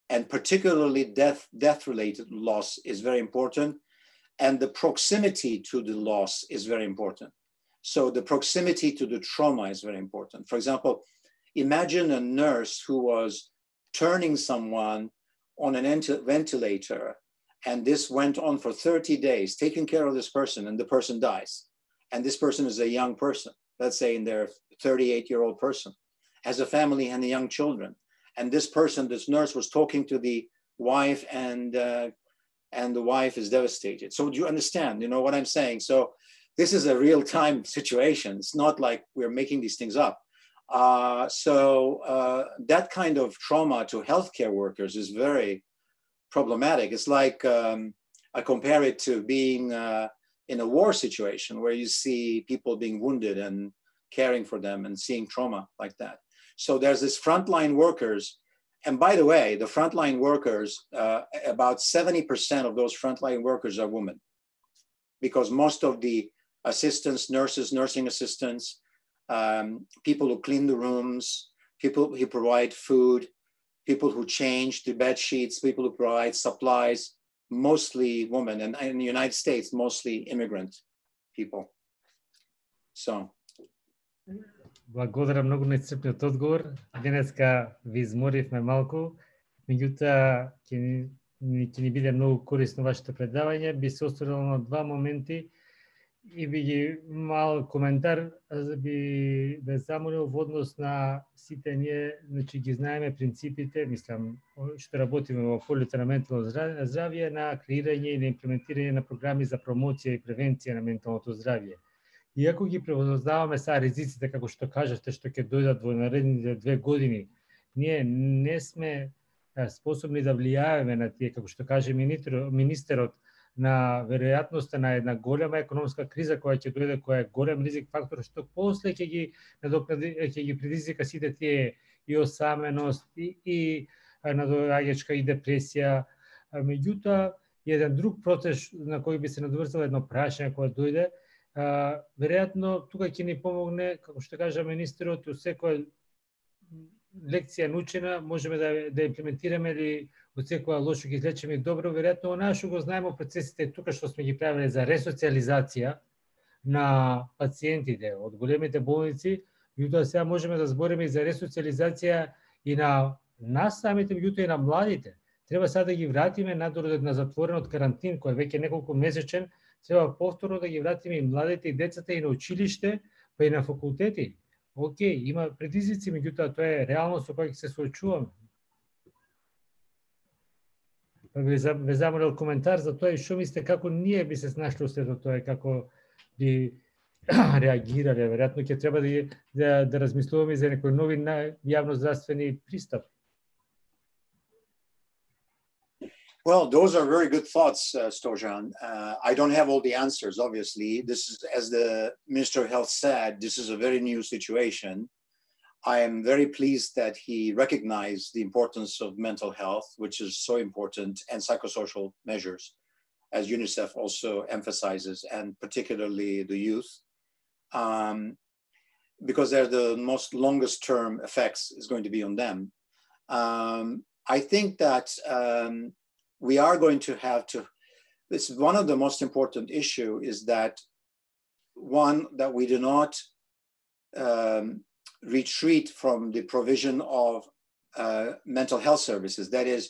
and particularly death-related loss is very important, and the proximity to the loss is very important. So the proximity to the trauma is very important. For example, imagine a nurse who was turning someone on an ventilator, and this went on for 30 days, taking care of this person, and the person dies. And this person is a young person, let's say in their 38-year-old person, has a family and young children. And this person, this nurse, was talking to the wife, and the wife is devastated. So do you understand, you know what I'm saying? So this is a real-time situation. It's not like we're making these things up. That kind of trauma to healthcare workers is very problematic. It's like, I compare it to being in a war situation where you see people being wounded and caring for them and seeing trauma like that. So there's this frontline workers. And by the way, the frontline workers, about 70% of those frontline workers are women, because most of the assistants, nurses, nursing assistants, people who clean the rooms, people who provide food, people who change the bed sheets, people who provide supplies, mostly women, and in the United States, mostly immigrant people. So. Благодаря много на исцрпниот одговор. Денеска ви изморивме малку, меѓутоа ќе ни биде многу корисно вашето предавање. Би се осврнал на два моменти и би ги мал коментар, би ве замолил во однос на сите ние, значи ги знаеме принципите, мислам, што работиме во полето на ментално здравје, на креирање и на имплементирање на програми за промоција и превенција на менталното здравје. Иако ги превознаваме са ризиците, како што кажавте, што ќе дојдат во наредните 2 години, ние не сме способни да влијаеме на тие, како што каже министерот, на веројатноста на една голема економска криза која ќе дојде, која е голем ризик фактор, што после ќе ги надокнади, ќе ги предизвика сите тие и осаменост, и надоаѓачка и депресија. Меѓутоа, еден друг процес на кој би се надоврзало едно прашање кое дојде, веројатно тука ќе ни помогне, како што кажа министерот, секоја лекција научена можеме да имплементираме или од секоја лошо ги излечеме добро. Веројатно онаа што го знаеме процесите тука што сме ги правиле за ресоциализација на пациентите од големите болници, меѓутоа сега можеме да збориме и за ресоциализација и на нас самите, меѓутоа и на младите. Треба сега да ги вратиме надвор на затворенот карантин, кој веќе неколку месечен. Треба повторно да ги вратиме и младите и децата и на училиште, па и на факултети. Океј, има предизвици, меѓутоа тоа е реалност со која ќе се соочуваме. Ве замолил коментар за тоа и што мислите како ние би се snašli услед тоа, како би реагирале. Веројатно ќе треба да размислуваме за некои нови јавноздравствени пристапи. Well, those are very good thoughts, Stojan. I don't have all the answers, obviously. This is, as the Minister of Health said, this is a very new situation. I am very pleased that he recognized the importance of mental health, which is so important, and psychosocial measures, as UNICEF also emphasizes, and particularly the youth, because they're the most longest term effects is going to be on them. I think that we are going to have to, this is one of the most important issue is that one, that we do not retreat from the provision of mental health services. That is,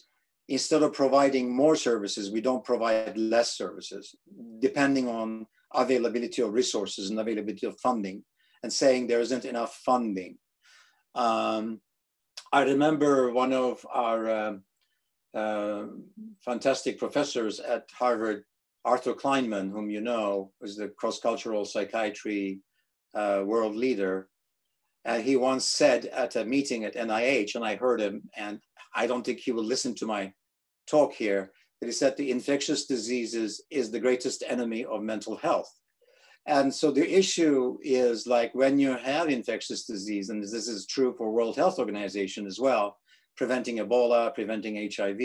instead of providing more services, we don't provide less services, depending on availability of resources and availability of funding, and saying there isn't enough funding. I remember one of our fantastic professors at Harvard, Arthur Kleinman, whom you know, was the cross-cultural psychiatry world leader. And he once said at a meeting at NIH, and I heard him, and I don't think he will listen to my talk here, that he said the infectious diseases is the greatest enemy of mental health. And so the issue is like when you have infectious disease, and this is true for World Health Organization as well, preventing Ebola, preventing HIV,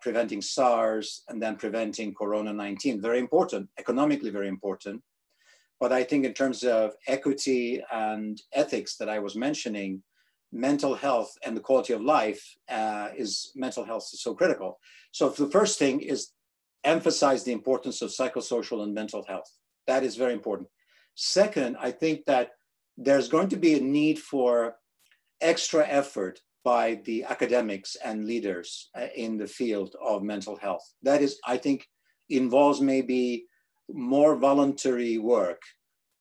preventing SARS, and then preventing Corona-19, very important, economically very important. But I think in terms of equity and ethics that I was mentioning, mental health and the quality of life mental health is so critical. So the first thing is emphasize the importance of psychosocial and mental health. That is very important. Second, I think that there's going to be a need for extra effort by the academics and leaders in the field of mental health. That is, I think, involves maybe more voluntary work,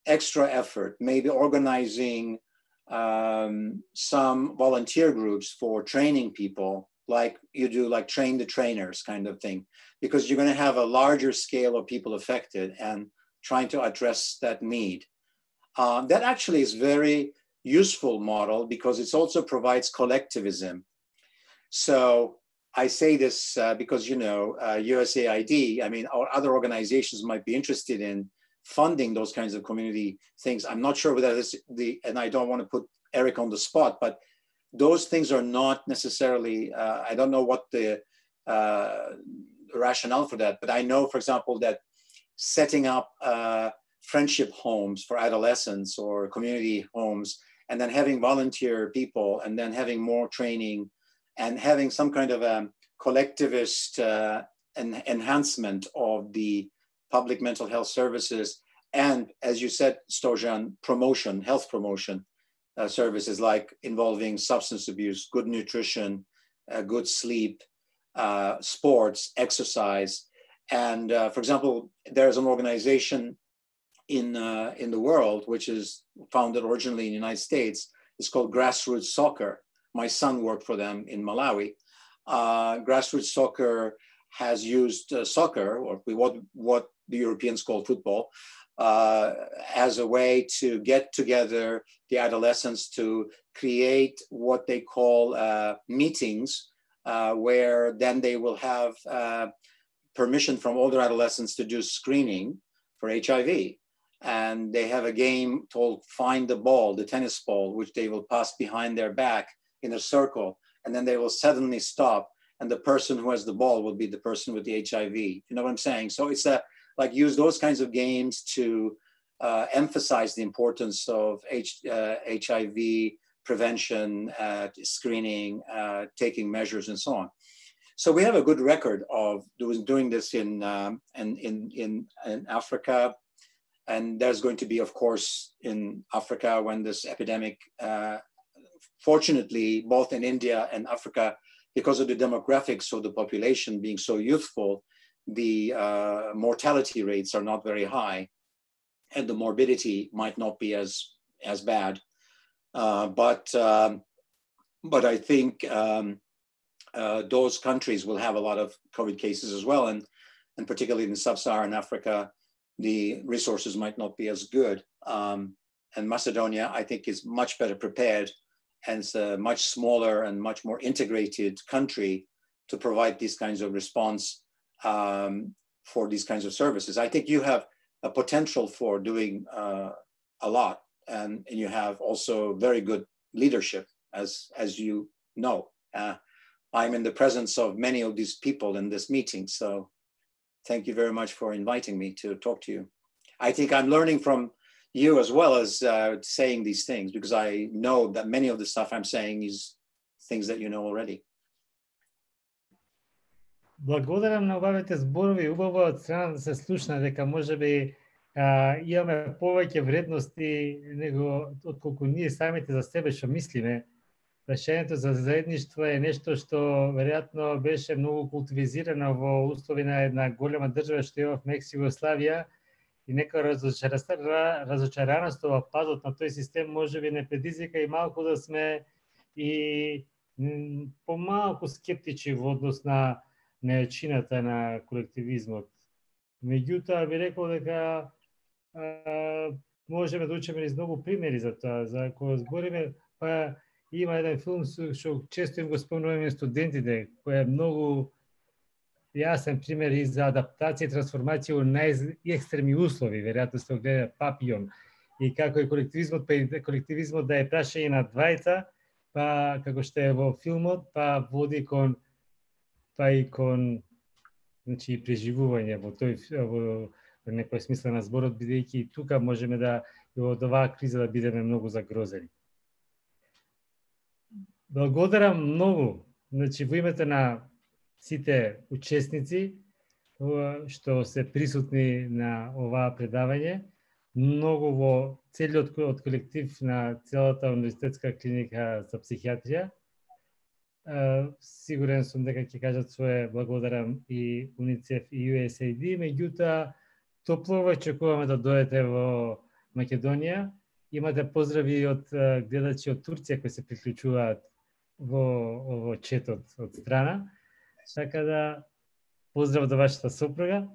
extra effort, maybe organizing some volunteer groups for training people, like you do, like train the trainers kind of thing, because you're going to have a larger scale of people affected and trying to address that need. That actually is very useful model because it also provides collectivism. So I say this because, you know, USAID, I mean, or other organizations might be interested in funding those kinds of community things. I'm not sure whether this and I don't want to put Eric on the spot, but those things are not necessarily, I don't know what the rationale for that, but I know, for example, that setting up friendship homes for adolescents or community homes, and then having volunteer people, and then having more training, and having some kind of a collectivist enhancement of the public mental health services. And as you said, Stojan, promotion, health promotion services like involving substance abuse, good nutrition, good sleep, sports, exercise. And for example, there's an organization in the world, which is founded originally in the United States. It's called Grassroots Soccer. My son worked for them in Malawi. Grassroots Soccer has used soccer, or what the Europeans call football, as a way to get together the adolescents to create what they call meetings, where then they will have permission from older adolescents to do screening for HIV. And they have a game called Find the Ball, the tennis ball, which they will pass behind their back in a circle. And then they will suddenly stop. And the person who has the ball will be the person with the HIV. You know what I'm saying? So it's like use those kinds of games to emphasize the importance of HIV prevention, screening, taking measures, and so on. So we have a good record of doing this in Africa. And there's going to be, of course, in Africa when this epidemic, fortunately, both in India and Africa, because of the demographics of the population being so youthful, the mortality rates are not very high, and the morbidity might not be as bad. But I think those countries will have a lot of COVID cases as well, and particularly in sub-Saharan Africa, the resources might not be as good. And Macedonia, I think, is much better prepared, and it's a much smaller and much more integrated country to provide these kinds of response for these kinds of services. I think you have a potential for doing a lot and you have also very good leadership, as you know. I'm in the presence of many of these people in this meeting, so thank you very much for inviting me to talk to you. I think I'm learning from you as well as saying these things, because I know that many of the stuff I'm saying is things that you know already. Благодарам на обавите зборови, убаво од страна да се слушна дека можеби имаме повеќе вредности него отколку ние самите за себе што мислиме. Решението за заедништво е нешто што веројатно беше многу култивизирано во услови на една голема држава што е во Мексикославија и нека разочараноста во падот на тој систем можеби не предизвика и малку да сме и помалку скептичи во однос на нејачината на колективизмот. Меѓутоа би рекол дека можеме да учиме из многу примери за тоа. За кога збориме, па има еден филм што често им го спомнуваме студентите, кој е многу јасен пример и за адаптација и трансформација во најекстремни услови, веројатно сте го гледали Папион, и како е колективизмот да е прашање на двајца, па како што е во филмот, па води кон значи преживување во тој во некој смисла на зборот, бидејќи и тука можеме да од оваа криза да бидеме многу загрозени. Благодарам многу, значи во името на сите учесници што се присутни на оваа предавање, многу во целиот колектив на целата универзитетска клиника за психијатрија. Сигурен сум дека ќе кажат свое благодарам и УНИЦЕФ и USAID, меѓутоа топло очекуваме да дојдете во Македонија. Имате поздрави од гледачи од Турција кои се приклучуваат во четот од страна. Така да поздрав до вашата сопруга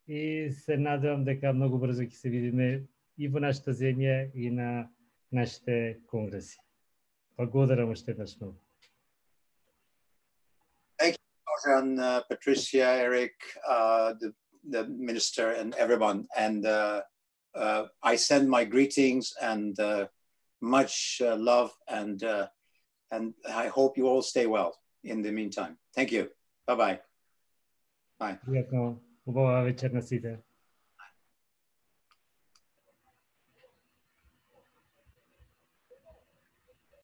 и се надевам дека многу брзо ќе се видиме и во нашата земја и на нашите конгреси. Благодарам уште еднаш многу. Thank you, Stojan, Patricia, Eric, the minister, and everyone. And I send my greetings and much love, and I hope you all stay well in the meantime. Thank you. Bye-bye. Bye. Пријатно, убава вечер на сите.